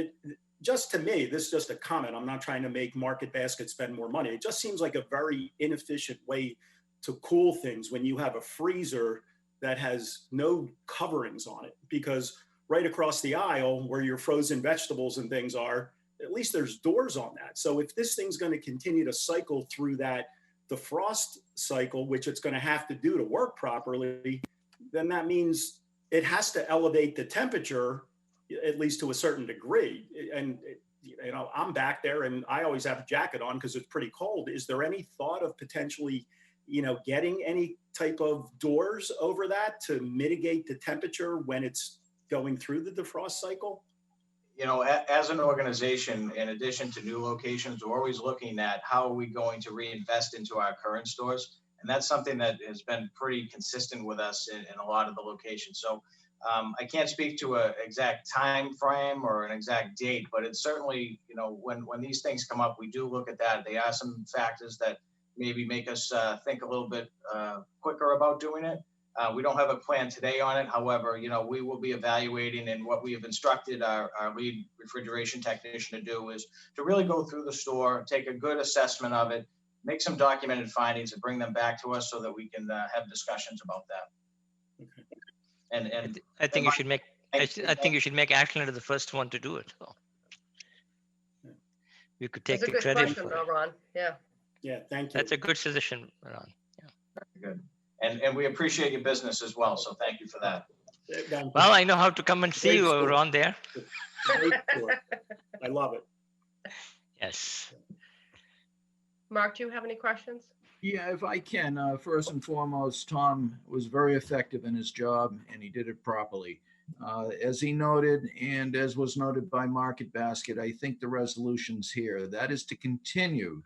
just to me, this is just a comment. I'm not trying to make Market Basket spend more money. It just seems like a very inefficient way to cool things when you have a freezer that has no coverings on it, because right across the aisle where your frozen vegetables and things are, at least there's doors on that. So if this thing's going to continue to cycle through that defrost cycle, which it's going to have to do to work properly, then that means it has to elevate the temperature at least to a certain degree. And I'm back there and I always have a jacket on because it's pretty cold. Is there any thought of potentially getting any type of doors over that to mitigate the temperature when it's going through the defrost cycle? As an organization, in addition to new locations, we're always looking at how are we going to reinvest into our current stores. And that's something that has been pretty consistent with us in a lot of the locations. So I can't speak to an exact time frame or an exact date, but it's certainly, when these things come up, we do look at that. There are some factors that maybe make us think a little bit quicker about doing it. We don't have a plan today on it. However, we will be evaluating, and what we have instructed our lead refrigeration technician to do is to really go through the store, take a good assessment of it, make some documented findings and bring them back to us so that we can have discussions about that. Okay. And I think you should make, I think you should make Ashland the first one to do it. So you could take That's a the good credit question, for it. though, Ron. Yeah. Yeah, thank you. That's a good suggestion, Ron. good. And we appreciate your business as well. So thank you for that. Well, I know how to come and see you Great around there. Great store. I love it. Yes. Mark, do you have any questions? Yeah, if I can, first and foremost, Tom was very effective in his job and he did it properly. As he noted, and as was noted by Market Basket, I think the resolution's here. That is to continue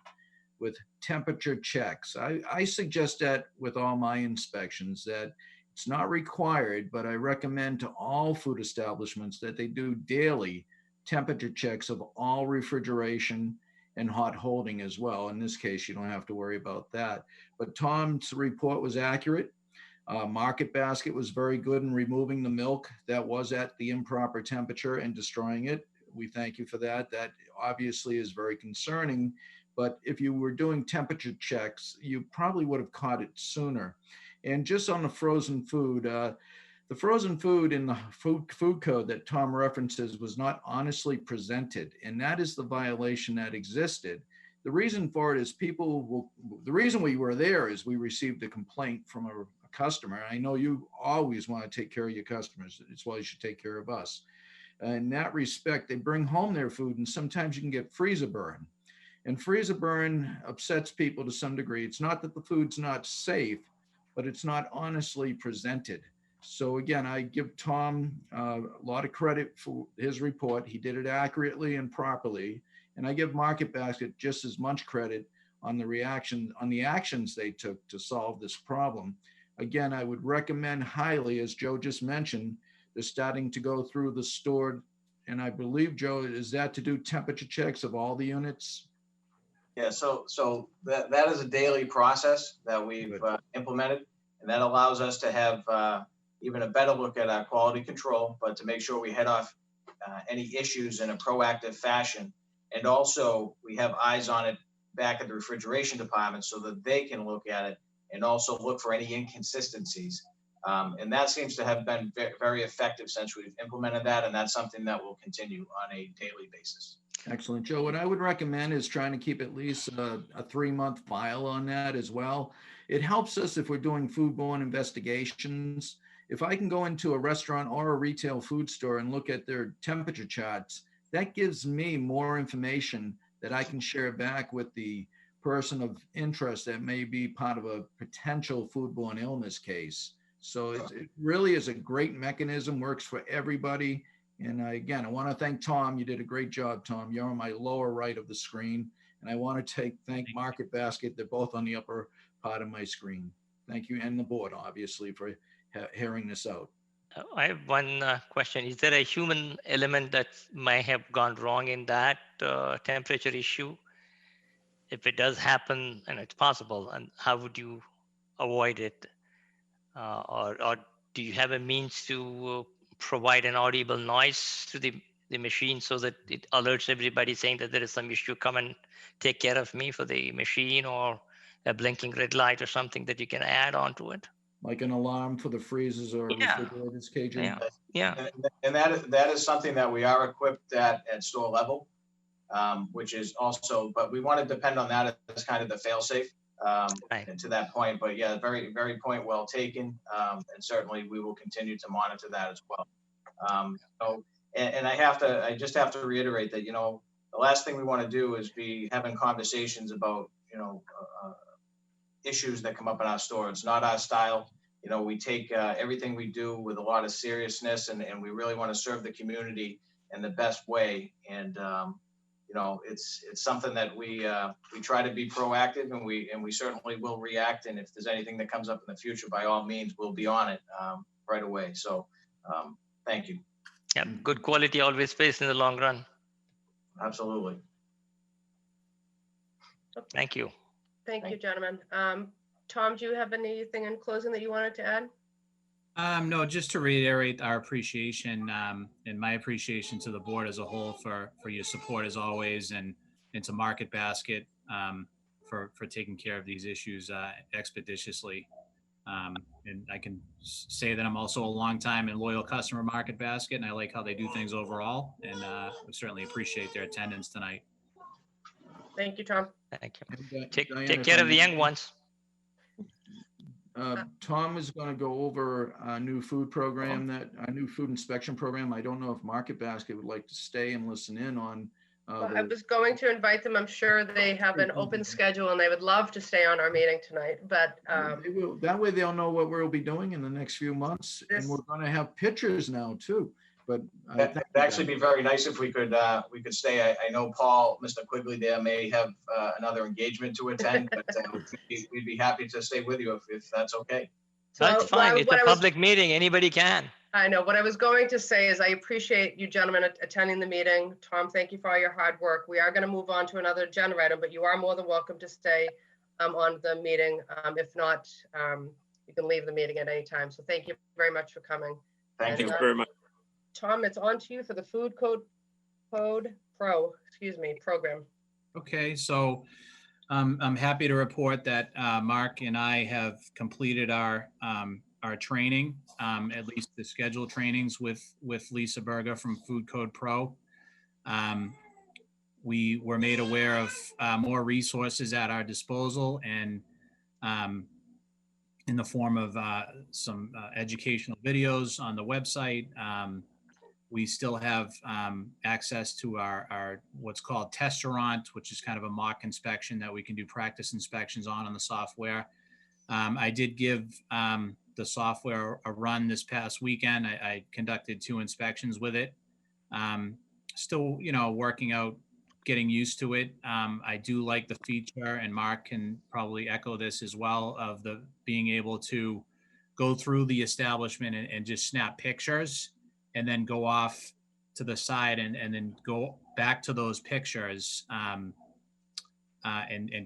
with temperature checks. I suggest that with all my inspections, that it's not required, but I recommend to all food establishments that they do daily temperature checks of all refrigeration and hot holding as well. In this case, you don't have to worry about that. But Tom's report was accurate. Market Basket was very good in removing the milk that was at the improper temperature and destroying it. We thank you for that. That obviously is very concerning, but if you were doing temperature checks, you probably would have caught it sooner. And just on the frozen food, the frozen food in the food code that Tom references was not honestly presented, and that is the violation that existed. The reason for it is the reason we were there is we received a complaint from a customer. I know you always want to take care of your customers. It's why you should take care of us. In that respect, they bring home their food, and sometimes you can get freezer burn. And freezer burn upsets people to some degree. It's not that the food's not safe, but it's not honestly presented. So again, I give Tom a lot of credit for his report. He did it accurately and properly. And I give Market Basket just as much credit on the actions they took to solve this problem. Again, I would recommend highly, as Joe just mentioned, they're starting to go through the store. And I believe, Joe, is that to do temperature checks of all the units? Yeah, so that is a daily process that we've implemented, and that allows us to have even a better look at our quality control, but to make sure we head off any issues in a proactive fashion. And also we have eyes on it back at the refrigeration department so that they can look at it and also look for any inconsistencies. And that seems to have been very effective since we've implemented that, and that's something that will continue on a daily basis. Excellent, Joe. What I would recommend is trying to keep at least a 3-month file on that as well. It helps us if we're doing foodborne investigations. If I can go into a restaurant or a retail food store and look at their temperature charts, that gives me more information that I can share back with the person of interest that may be part of a potential foodborne illness case. So it really is a great mechanism, works for everybody. And again, I want to thank Tom. You did a great job, Tom. You're on my lower right of the screen. And I want to thank Market Basket. They're both on the upper part of my screen. Thank you. And the board, obviously, for hearing this out. I have one question. Is there a human element that may have gone wrong in that temperature issue? If it does happen, and it's possible, and how would you avoid it? Or do you have a means to provide an audible noise to the machine so that it alerts everybody saying that there is some issue, come and take care of me for the machine, or a blinking red light or something that you can add on to it? Like an alarm for the freezers or refrigerators, KJ? Yeah. And that is something that we are equipped at store level, which is also, but we want to depend on that as kind of the fail safe. And to that point, but yeah, very, very point well taken. And certainly we will continue to monitor that as well. And I just have to reiterate that, the last thing we want to do is be having conversations about, issues that come up in our store. It's not our style. We take everything we do with a lot of seriousness, and we really want to serve the community in the best way. And, it's something that we try to be proactive, and we certainly will react. And if there's anything that comes up in the future, by all means, we'll be on it right away. So thank you. Yeah, good quality always pays in the long run. Absolutely. Thank you. Thank you, gentlemen. Tom, do you have anything in closing that you wanted to add? No, just to reiterate our appreciation and my appreciation to the board as a whole for your support as always, and to Market Basket for taking care of these issues expeditiously. And I can say that I'm also a longtime and loyal customer of Market Basket, and I like how they do things overall, and we certainly appreciate their attendance tonight. Thank you, Tom. Thank you. And, Take Diana, care of the young ones. Tom is going to go over a new food program, a new food inspection program. I don't know if Market Basket would like to stay and listen in on. I was going to invite them. I'm sure they have an open schedule and they would love to stay on our meeting tonight, but that way they'll know what we'll be doing in the next few months. And we're going to have pictures now too. but I That'd think actually be very nice if we could stay. I know Paul, Mr. Quigley there may have another engagement to attend, but we'd be happy to stay with you if that's okay. That's So, fine. It's what a I was- public meeting. Anybody can. I know, what I was going to say is I appreciate you gentlemen attending the meeting. Tom, thank you for all your hard work. We are going to move on to another agenda item, but you are more than welcome to stay on the meeting. If not, you can leave the meeting at any time. So thank you very much for coming. Thank you. very much. Tom, it's on to you for the Food Code program. Okay, so I'm happy to report that Mark and I have completed our training, at least the scheduled trainings with Lisa Berger from Food Code Pro. We were made aware of more resources at our disposal, and in the form of some educational videos on the website. We still have access to our what's called Testerant, which is kind of a mock inspection that we can do practice inspections on the software. I did give the software a run this past weekend. I conducted 2 inspections with it. Still, working out, getting used to it. I do like the feature, and Mark can probably echo this as well, of the being able to go through the establishment and just snap pictures, and then go off to the side and then go back to those pictures and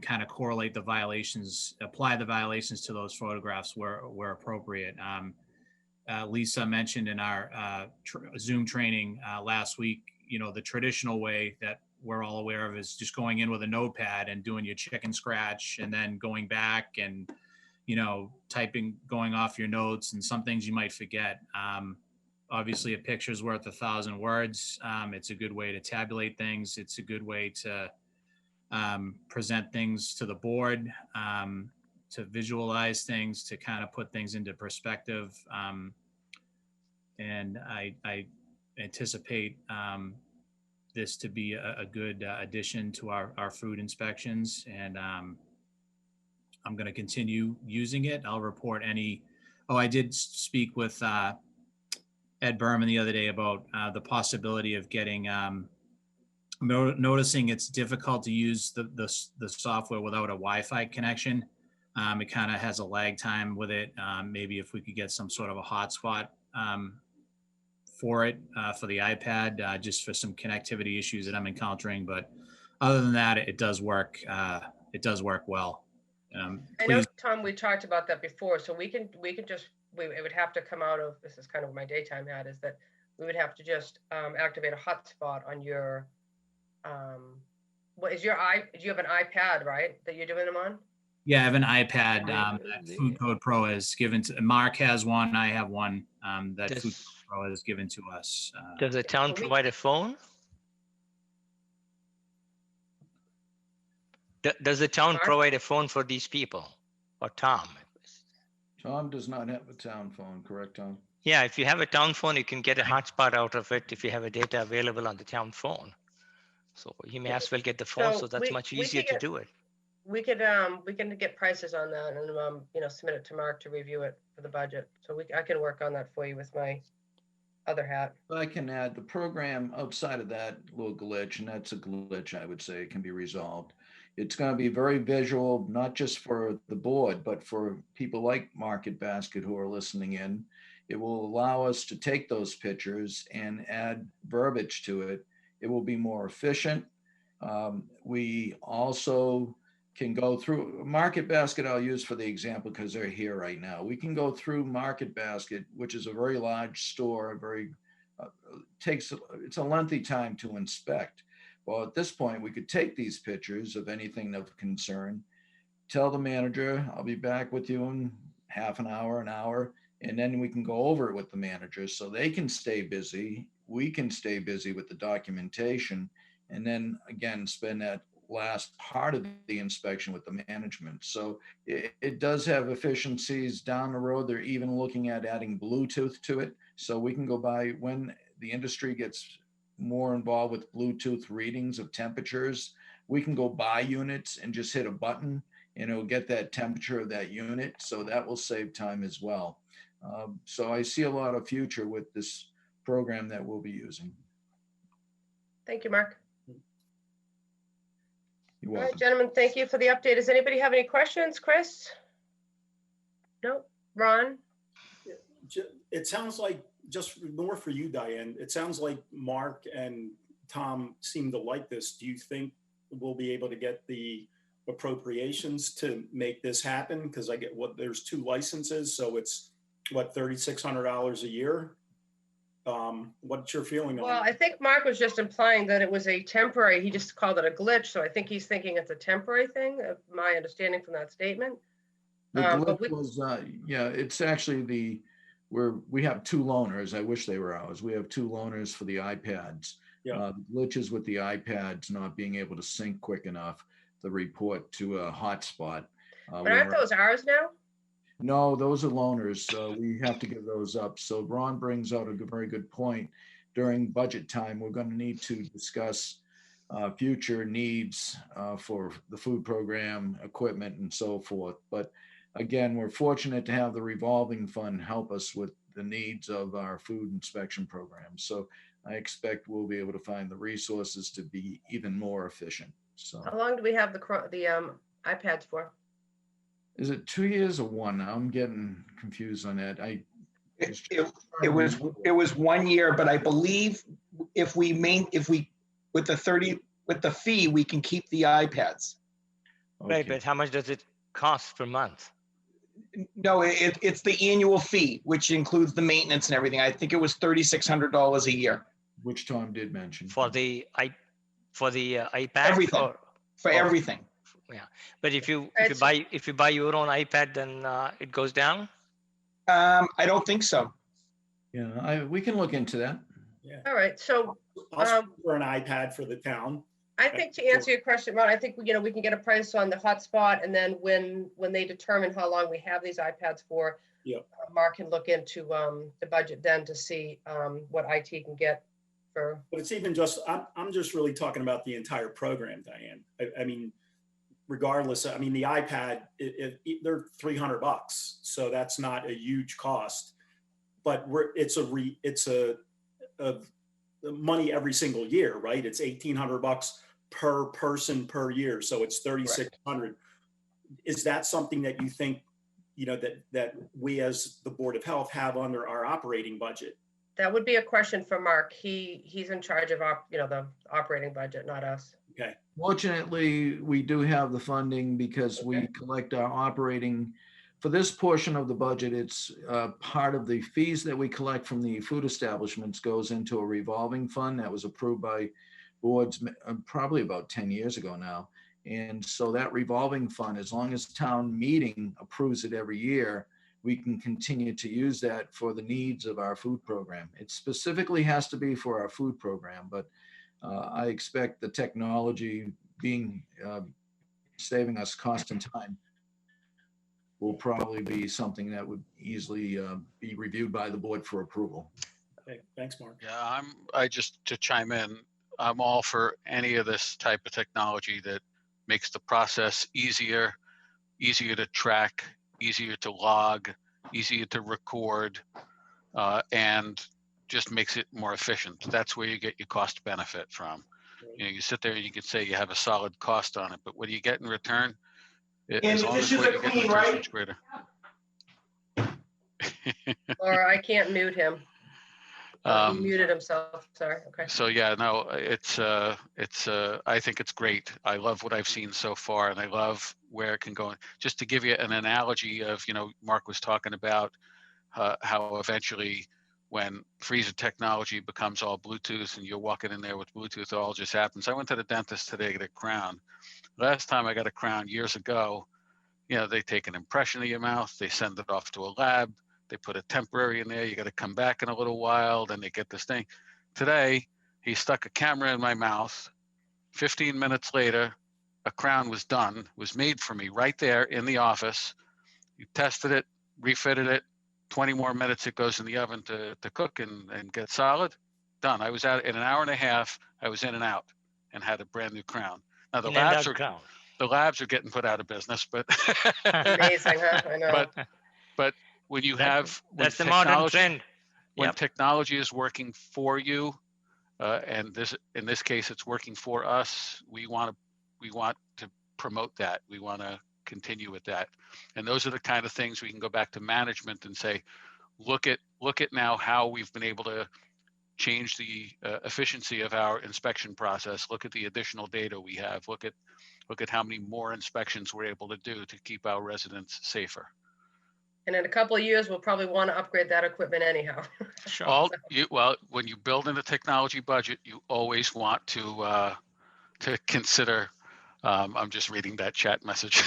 kind of correlate the violations, apply the violations to those photographs where appropriate. Lisa mentioned in our Zoom training last week, the traditional way that we're all aware of is just going in with a notepad and doing your chicken scratch, and then going back and, typing, going off your notes, and some things you might forget. Obviously, a picture's worth 1,000 words. It's a good way to tabulate things. It's a good way to present things to the board, to visualize things, to kind of put things into perspective. And I anticipate this to be a good addition to our food inspections. And I'm going to continue using it. I'll report any. Oh, I did speak with Ed Berman the other day about the possibility of getting noticing it's difficult to use the software without a Wi-Fi connection. It kind of has a lag time with it. Maybe if we could get some sort of a hotspot for it for the iPad, just for some connectivity issues that I'm encountering. But other than that, it does work. It does work well. I know, Tom, we talked about that before, so it would have to come out of, this is kind of my daytime hat, is that we would have to just activate a hotspot on your, do you have an iPad, right, that you're doing them on? Yeah, I have an iPad that Food Code Pro has given to, Mark has one, I have one that Food Code Pro has given to us. Does the town provide a phone? Does the town provide a phone for these people, or Tom? Tom does not have a town phone, correct, Tom? Yeah, if you have a town phone, you can get a hotspot out of it if you have a data available on the town phone. So he may as well get the phone, so that's much easier to do it. We can get prices on that and submit it to Mark to review it for the budget. So I can work on that for you with my other hat. I can add the program outside of that little glitch, and that's a glitch, I would say, it can be resolved. It's going to be very visual, not just for the board, but for people like Market Basket who are listening in. It will allow us to take those pictures and add verbiage to it. It will be more efficient. We also can go through Market Basket. I'll use for the example because they're here right now. We can go through Market Basket, which is a very large store, it's a lengthy time to inspect. Well, at this point, we could take these pictures of anything of concern, tell the manager, I'll be back with you in half an hour, and then we can go over it with the manager so they can stay busy. We can stay busy with the documentation, and then again, spend that last part of the inspection with the management. So it does have efficiencies down the road. They're even looking at adding Bluetooth to it. So we can go by when the industry gets more involved with Bluetooth readings of temperatures. We can go buy units and just hit a button and it'll get that temperature of that unit. So that will save time as well. So I see a lot of future with this program that we'll be using. Thank you, Mark. You're All right, welcome. gentlemen, thank you for the update. Does anybody have any questions? Chris? No? Ron? It sounds like, just more for you, Diane, it sounds like Mark and Tom seem to like this. Do you think we'll be able to get the appropriations to make this happen? Because I get there's 2 licenses, so it's what, $3,600 a year? What's your feeling on Well, it? I think Mark was just implying that it was a temporary, he just called it a glitch. So I think he's thinking it's a temporary thing, my understanding from that statement. The But glitch was, yeah, it's actually we have 2 loaners. I wish they were ours. We have 2 loaners for the iPads. Yeah. Glitches with the iPads not being able to sync quick enough to report to a hotspot. But aren't those ours now? No, those are loaners. So we have to give those up. So Ron brings out a very good point. During budget time, we're going to need to discuss future needs for the food program, equipment, and so forth. But again, we're fortunate to have the revolving fund help us with the needs of our food inspection program. So I expect we'll be able to find the resources to be even more efficient. So How long do we have the iPads for? is it 2 years or 1? I'm getting confused on that. It was 1 year, but I believe if we with the fee, we can keep the iPads. Right, Okay. but how much does it cost per month? No, it's the annual fee, which includes the maintenance and everything. I think it was $3,600 a year. Which Tom did mention. For the iPad? Everything. Or, For Oh. everything. yeah, but if you It's- buy your own iPad, then it goes down? I don't think so. Yeah, we can look into that. All right, so I'll speak for an iPad for the town. I think to answer your question, Ron, I think, we can get a price on the hotspot, and then when they determine how long we have these iPads for, Yep. Mark can look into the budget then to see what IT can get for. But it's even just, I'm just really talking about the entire program, Diane. I mean, regardless, I mean, the iPad, they're $300, so that's not a huge cost. But it's money every single year, right? It's $1,800 per person per year, so it's $3,600. Is that something that you think, that we as the Board of Health have under our operating budget? That would be a question for Mark. He's in charge of the operating budget, not us. Okay. Fortunately, we do have the funding because we collect our operating. For this portion of the budget, it's part of the fees that we collect from the food establishments goes into a revolving fund that was approved by boards probably about 10 years ago now. And so that revolving fund, as long as town meeting approves it every year, we can continue to use that for the needs of our food program. It specifically has to be for our food program, but I expect the technology being saving us cost and time will probably be something that would easily be reviewed by the board for approval. Okay, thanks, Mark. Yeah, to chime in, I'm all for any of this type of technology that makes the process easier to track, easier to log, easier to record, and just makes it more efficient. That's where you get your cost benefit from. You sit there and you can say you have a solid cost on it, but what do you get in return? And the dishes are clean, right? Much greater. Or I can't mute him. He muted himself, sorry, okay. So yeah, no, I think it's great. I love what I've seen so far, and I love where it can go. Just to give you an analogy of, Mark was talking about how eventually when freezer technology becomes all Bluetooth and you're walking in there with Bluetooth, it all just happens. I went to the dentist today to get a crown. Last time I got a crown years ago, they take an impression of your mouth, they send it off to a lab, they put a temporary in there, you got to come back in a little while, then they get this thing. Today, he stuck a camera in my mouth. 15 minutes later, a crown was done, was made for me right there in the office. You tested it, refitted it, 20 more minutes it goes in the oven to cook and get solid. Done. I was out in an hour and a half. I was in and out and had a brand new crown. Now the labs are getting put out of business, but Amazing, huh? I know. But when you have that's the modern trend. when Yep. technology is working for you, and in this case, it's working for us, we want to promote that. We want to continue with that. And those are the kind of things we can go back to management and say, look at now how we've been able to change the efficiency of our inspection process. Look at the additional data we have. Look at how many more inspections we're able to do to keep our residents safer. And in a couple of years, we'll probably want to upgrade that equipment anyhow. Sure. Well, when you build in a technology budget, you always want to consider. I'm just reading that chat message.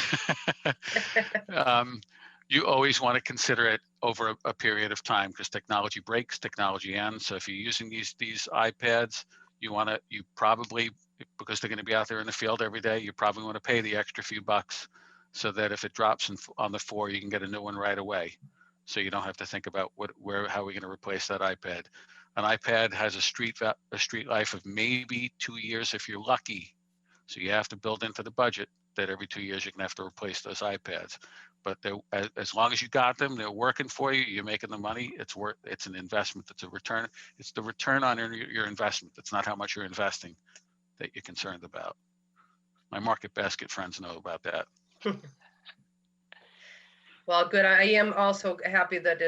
You always want to consider it over a period of time, because technology breaks, technology ends. So if you're using these iPads, you probably, because they're going to be out there in the field every day, you probably want to pay the extra few bucks so that if it drops on the floor, you can get a new one right away. So you don't have to think about how we're going to replace that iPad. An iPad has a street life of maybe 2 years if you're lucky. So you have to build into the budget that every 2 years you're going to have to replace those iPads. But as long as you got them, they're working for you, you're making the money, it's an investment, it's a return. It's the return on your investment. It's not how much you're investing that you're concerned about. My market basket friends know about that. Well, good. I am also happy that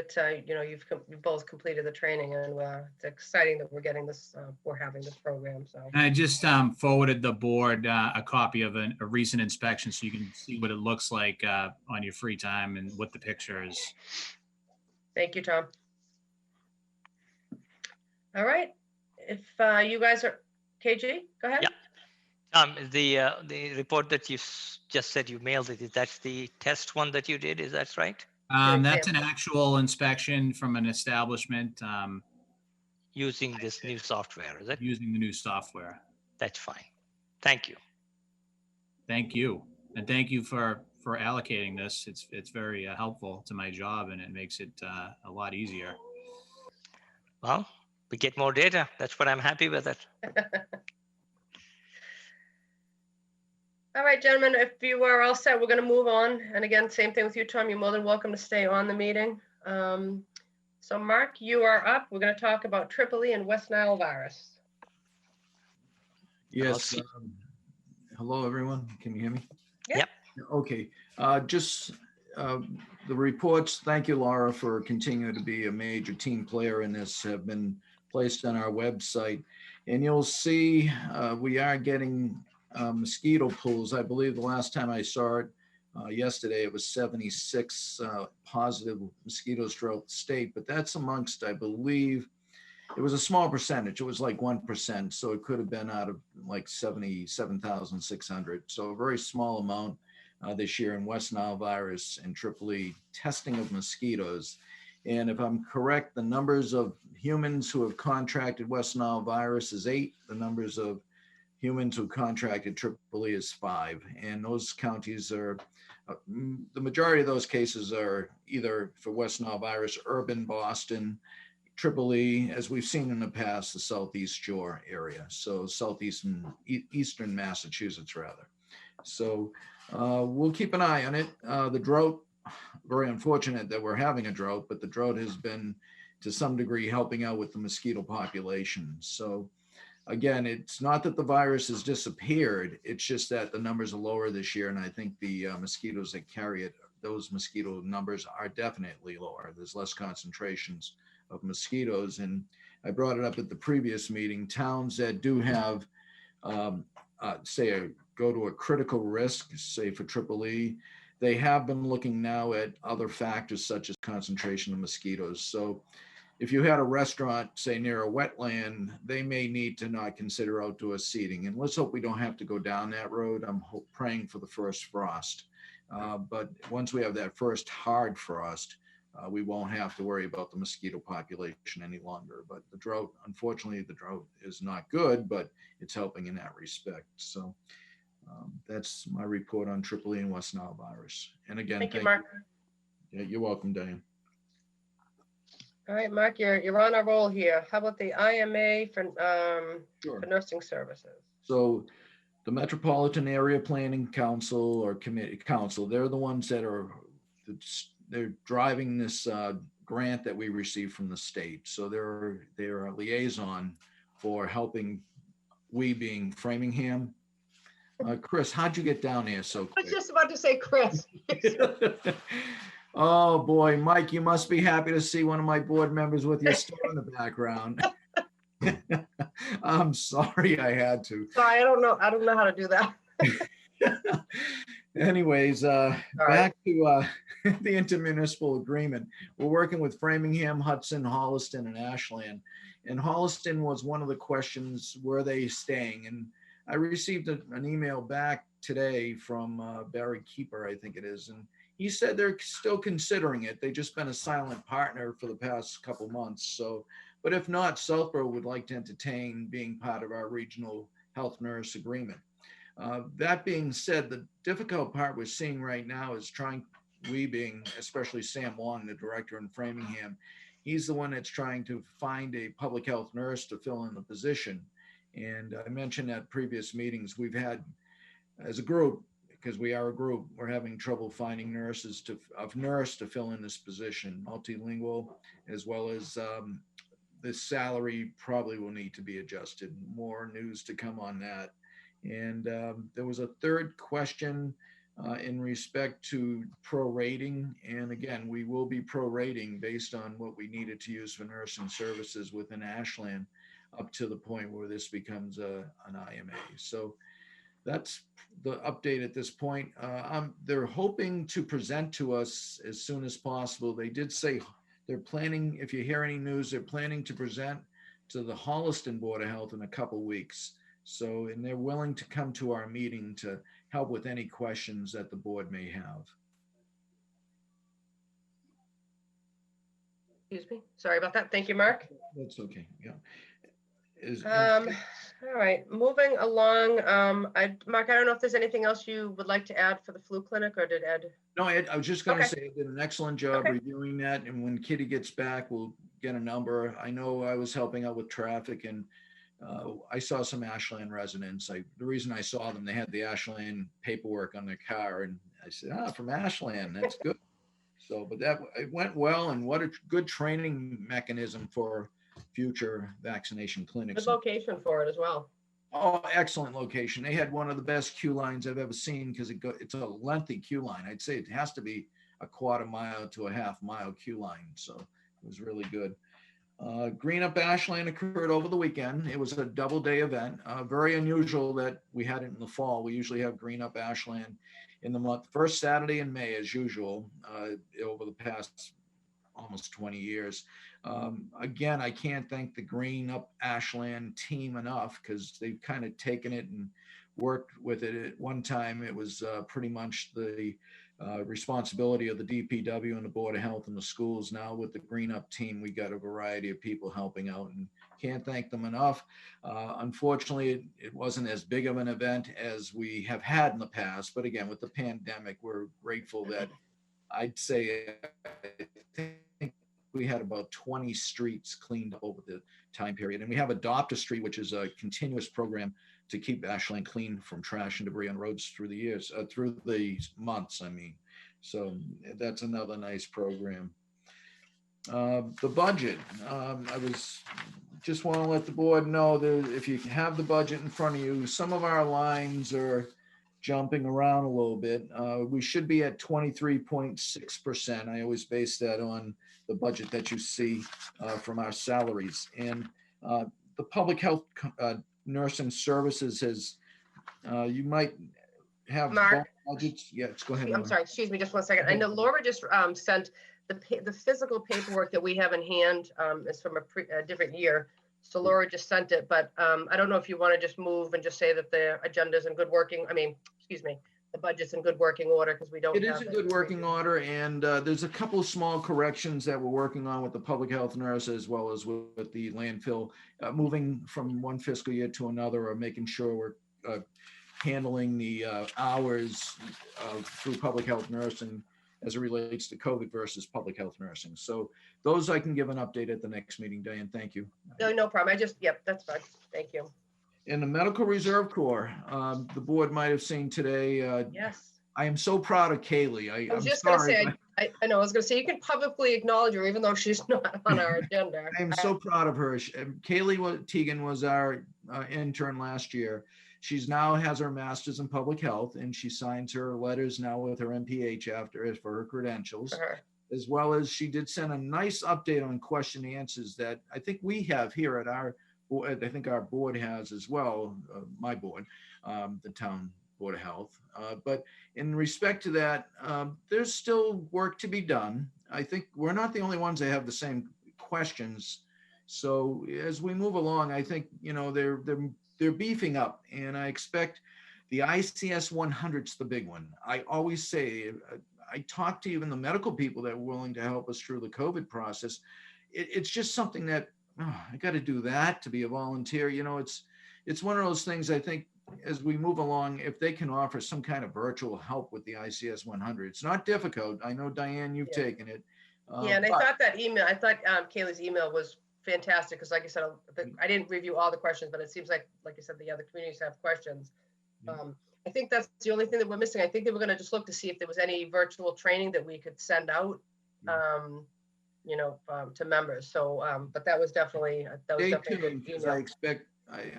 you've both completed the training, and it's exciting that we're getting this, we're having this program. So I just forwarded the board a copy of a recent inspection so you can see what it looks like on your free time and what the picture is. thank you, Tom. All right. If you guys are, KG, go ahead. Yeah. The report that you just said you mailed it, that's the test one that you did, is that right? That's an actual inspection from an establishment. Using this new software, is it? Using the new software. That's fine. Thank you. Thank you. And thank you for allocating this. It's very helpful to my job, and it makes it a lot easier. Well, we get more data. That's what I'm happy with it. All right, gentlemen, if you are all set, we're going to move on. And again, same thing with you, Tom. You're more than welcome to stay on the meeting. So Mark, you are up. We're going to talk about Tripoli and West Nile virus. Yes. Hello, everyone. Can you hear me? Yep. Okay. Just the reports. Thank you, Laura, for continuing to be a major team player in this, have been placed on our website. And you'll see we are getting mosquito pools. I believe the last time I saw it yesterday, it was 76 positive mosquitoes throughout the state, but that's amongst, I believe, it was a small percentage. It was like 1%. So it could have been out of like 77,600. So a very small amount this year in West Nile virus and Tripoli testing of mosquitoes. And if I'm correct, the numbers of humans who have contracted West Nile virus is 8. The numbers of humans who contracted Tripoli is 5. And those counties are, the majority of those cases are either for West Nile virus, urban Boston, Tripoli, as we've seen in the past, the Southeast Shore area. So eastern Massachusetts, rather. So we'll keep an eye on it. The drought, very unfortunate that we're having a drought, but the drought has been to some degree helping out with the mosquito population. So again, it's not that the virus has disappeared, it's just that the numbers are lower this year. And I think the mosquitoes that carry it, those mosquito numbers are definitely lower. There's less concentrations of mosquitoes. And I brought it up at the previous meeting, towns that do have, go to a critical risk, say for Tripoli, they have been looking now at other factors such as concentration of mosquitoes. So if you had a restaurant, say near a wetland, they may need to not consider outdoor seating. And let's hope we don't have to go down that road. I'm praying for the first frost. But once we have that first hard frost, we won't have to worry about the mosquito population any longer. But the drought, unfortunately, the drought is not good, but it's helping in that respect. So that's my report on Tripoli and West Nile virus. And again, thank you, Mark. Yeah, you're welcome, Diane. All right, Mark, you're on a roll here. How about the IMA for nursing services? So the Metropolitan Area Planning Council or Committee Council, they're the ones that are, they're driving this grant that we received from the state. So they're a liaison for helping, we being Framingham. Chris, how'd you get down there so I was quick? just about to say Chris. Oh, boy, Mike, you must be happy to see one of my board members with your store in the background. I'm sorry I had to. Sorry, I don't know how to do that. Anyways, back to the intermunicipal agreement. We're working with Framingham, Hudson, Holliston, and Ashland. And Holliston was one of the questions, where are they staying? And I received an email back today from Barry Keeper, I think it is. And he said they're still considering it. They've just been a silent partner for the past couple months. So, but if not, Southborough would like to entertain being part of our regional health nurse agreement. That being said, the difficult part we're seeing right now is we being, especially Sam Wong, the director in Framingham, he's the one that's trying to find a public health nurse to fill in the position. And I mentioned at previous meetings, we've had, as a group, because we are a group, we're having trouble finding nurse to fill in this position, multilingual, as well as the salary probably will need to be adjusted. More news to come on that. And there was a third question in respect to prorating. And again, we will be prorating based on what we needed to use for nursing services within Ashland up to the point where this becomes an IMA. So that's the update at this point. They're hoping to present to us as soon as possible. They did say they're planning, if you hear any news, they're planning to present to the Holliston Board of Health in a couple weeks. So, and they're willing to come to our meeting to help with any questions that the board may have. Excuse me. Sorry about that. Thank you, Mark. That's okay. Yeah. All right, moving along. Mark, I don't know if there's anything else you would like to add for the flu clinic, or did Ed? No, I was just going to Okay. say I did an excellent job reviewing that. And when Kitty gets back, we'll get a number. I know I was helping out with traffic, and I saw some Ashland residents. The reason I saw them, they had the Ashland paperwork on their car. And I said, from Ashland, that's good. So, but it went well. And what a good training mechanism for future vaccination clinics. Good location for it as well. Oh, excellent location. They had one of the best queue lines I've ever seen, because it's a lengthy queue line. I'd say it has to be a quarter mile to a half mile queue line. So it was really good. Green Up Ashland occurred over the weekend. It was a double day event. Very unusual that we had it in the fall. We usually have Green Up Ashland in the month, first Saturday in May as usual, over the past almost 20 years. Again, I can't thank the Green Up Ashland team enough, because they've kind of taken it and worked with it. At one time, it was pretty much the responsibility of the DPW and the Board of Health and the schools. Now with the Green Up team, we got a variety of people helping out, and can't thank them enough. Unfortunately, it wasn't as big of an event as we have had in the past. But again, with the pandemic, we're grateful that I'd say, I think we had about 20 streets cleaned up over the time period. And we have Adopt a Street, which is a continuous program to keep Ashland clean from trash and debris on roads through the years, through the months, I mean. So that's another nice program. The budget, just want to let the board know that if you have the budget in front of you, some of our lines are jumping around a little bit. We should be at 23.6%. I always base that on the budget that you see from our salaries. And the public health nursing services has, you might have Mark? budgets. Yes, go ahead. I'm Laura. sorry, excuse me, just 1 second. I know Laura just sent the physical paperwork that we have in hand is from a different year. So Laura just sent it, but I don't know if you want to just move and just say that the agenda is in good working, the budget's in good working order, because we don't. It is in good working order, and there's a couple of small corrections that we're working on with the public health nurse, as well as with the landfill, moving from one fiscal year to another, or making sure we're handling the hours through public health nursing as it relates to COVID versus public health nursing. So those I can give an update at the next meeting, Diane. Thank you. No problem. Yep, that's fine. Thank you. In the Medical Reserve Corps, the board might have seen today. Yes. I am so proud of Kaylee. I was I'm just going to sorry, say, but I know, I was gonna say, you can publicly acknowledge her even though she's not on our agenda. I'm so proud of her. Kaylee Teagan was our intern last year. She's now has her master's in public health, and she signs her letters now with her MPH after for her credentials, For her. as well as she did send a nice update on question and answers that I think we have here at our board. I think our board has as well, my board, the town Board of Health. But in respect to that, there's still work to be done. I think we're not the only ones that have the same questions. So as we move along, I think, you know, they're beefing up, and I expect the ICS 100's the big one. I always say, I talk to even the medical people that are willing to help us through the COVID process. It's just something that I got to do that to be a volunteer. You know, it's one of those things. I think as we move along, if they can offer some kind of virtual help with the ICS 100, it's not difficult. I know, Diane, you've taken it. Yeah, and I thought Kaylee's email was fantastic, because like I said, I didn't review all the questions, but it seems like I said, the other communities have questions. I think that's the only thing that we're missing. I think that we're gonna just look to see if there was any virtual training that we could send out, you know, to members. So, but that was definitely, a good email.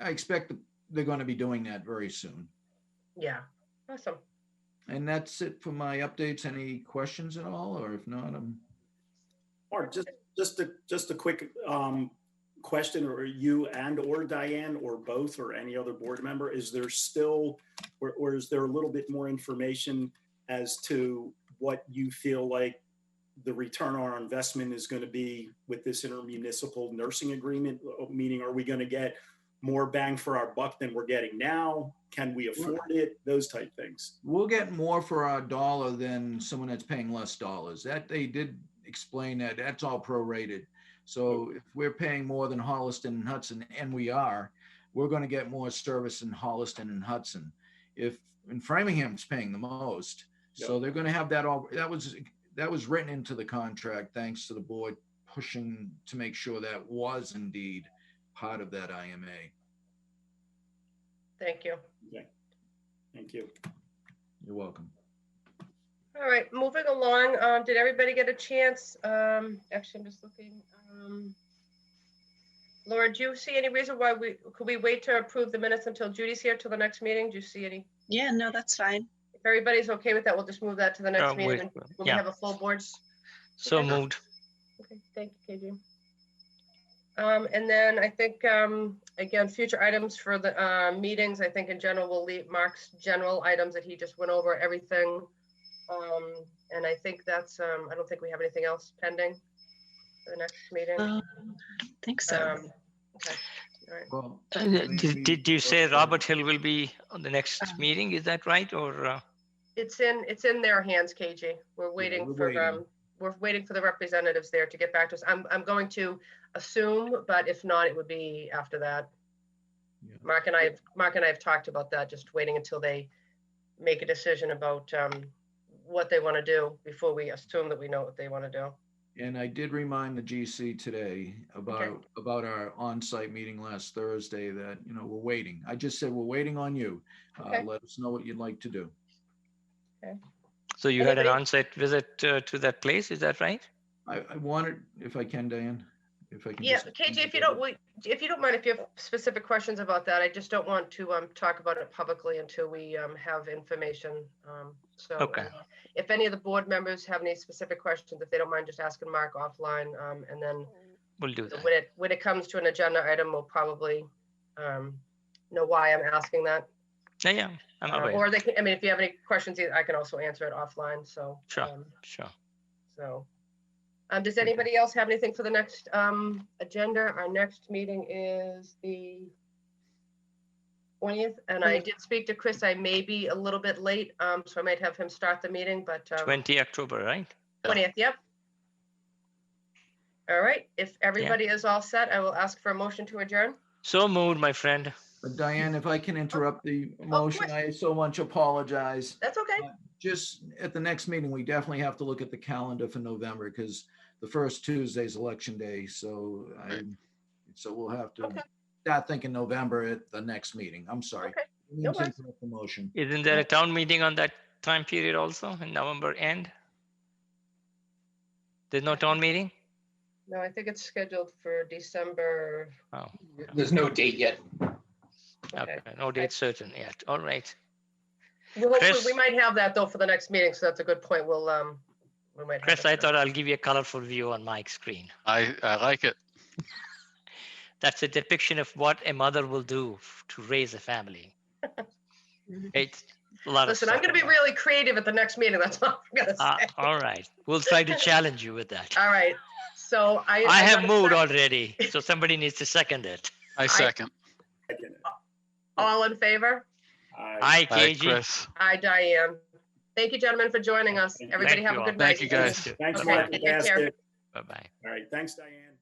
I expect they're going to be doing that very soon. Yeah, awesome. And that's it for my updates. Any questions at all? Or if not, Or just a quick question, or you or Diane or both or any other board member, is there still, or is there a little bit more information as to what you feel like the return on our investment is going to be with this intermunicipal nursing agreement? Meaning, are we going to get more bang for our buck than we're getting now? Can we afford it? Those type things. We'll get more for our dollar than someone that's paying less dollars. That they did explain that that's all prorated. So if we're paying more than Holliston and Hudson, and we're going to get more service in Holliston and Hudson. And Framingham's paying the most, so they're going to have that all. That was written into the contract, thanks to the board pushing to make sure that was indeed part of that IMA. Thank you. Okay. Thank you. You're welcome. All right, moving along. Did everybody get a chance? Actually, I'm just looking. Laura, do you see any reason why could we wait to approve the minutes until Judy's here till the next meeting? Do you see any? Yeah, no, that's fine. If everybody's okay with that, we'll just move that to the next meeting when we have a full board. So moved. Okay, thank you, KG. And then I think, again, future items for the meetings, I think in general, we'll leave Mark's general items that he just went over, everything. And I think that's, I don't think we have anything else pending for the next meeting. I think so. Okay. All right. Well, Did you say Robert Hill will be on the next meeting? Is that right? Or It's in their hands, KG. We're waiting we're waiting for the representatives there to get back to us. I'm going to assume, but if not, it would be after that. Yeah. Mark and I have talked about that, just waiting until they make a decision about what they want to do before we assume that we know what they want to do. And I did remind the GC today about our on-site meeting last Thursday that, you know, we're waiting. I just said, we're waiting on you. Let us know what you'd like to do. Okay. so you had an on-site visit to that place, is that right? I wanted, if I can, Diane, if I can. Yeah, just- KG, if you don't mind, if you have specific questions about that, I just don't want to talk about it publicly until we have information. So Okay. If any of the board members have any specific questions, if they don't mind just asking Mark offline, and then We'll do that. when it comes to an agenda item, we'll probably know why I'm asking that. Yeah, I'm aware. Or they can, I mean, if you have any questions, I can also answer it offline. So Sure, sure. So, does anybody else have anything for the next agenda? Our next meeting is the 20th, and I did speak to Chris. I may be a little bit late, so I might have him start the meeting, but 20 October, right? 20th, yep. All right, if everybody is all set, I will ask for a motion to adjourn. So moved, my friend. But Diane, if I can interrupt the motion, I so much apologize. That's okay. Just at the next meeting, we definitely have to look at the calendar for November, because the first Tuesday is election day. So we'll have to start thinking November at the next meeting. I'm sorry. Okay. I didn't No mean to worries. interrupt the motion. Isn't there a town meeting on that time period also in November end? There's no town meeting? No, I think it's scheduled for December. Oh, There's no date yet. Okay. okay. No date certain yet. All right. Well, hopefully, Chris? we might have that though for the next meeting, so that's a good point. We'll, we might have Chris, it I then. thought I'll give you a colorful view on Mike's screen. I like it. That's a depiction of what a mother will do to raise a family. It's a lot Listen, of I'm gonna be stuff really creative at the next meeting, that's all I'm gonna say. all right. We'll try to challenge you with that. All right, so I got have a moved sec- already, so somebody needs to second it. I second. All in favor? Hi, Hi, KG. Chris. Aye, Diane. Thank you, gentlemen, for joining us. Thank you. Everybody Thank have you a all. good night. Thank you, guys. Thanks, Okay, Mike. take care. Fantastic. Bye-bye. All right, thanks, Diane.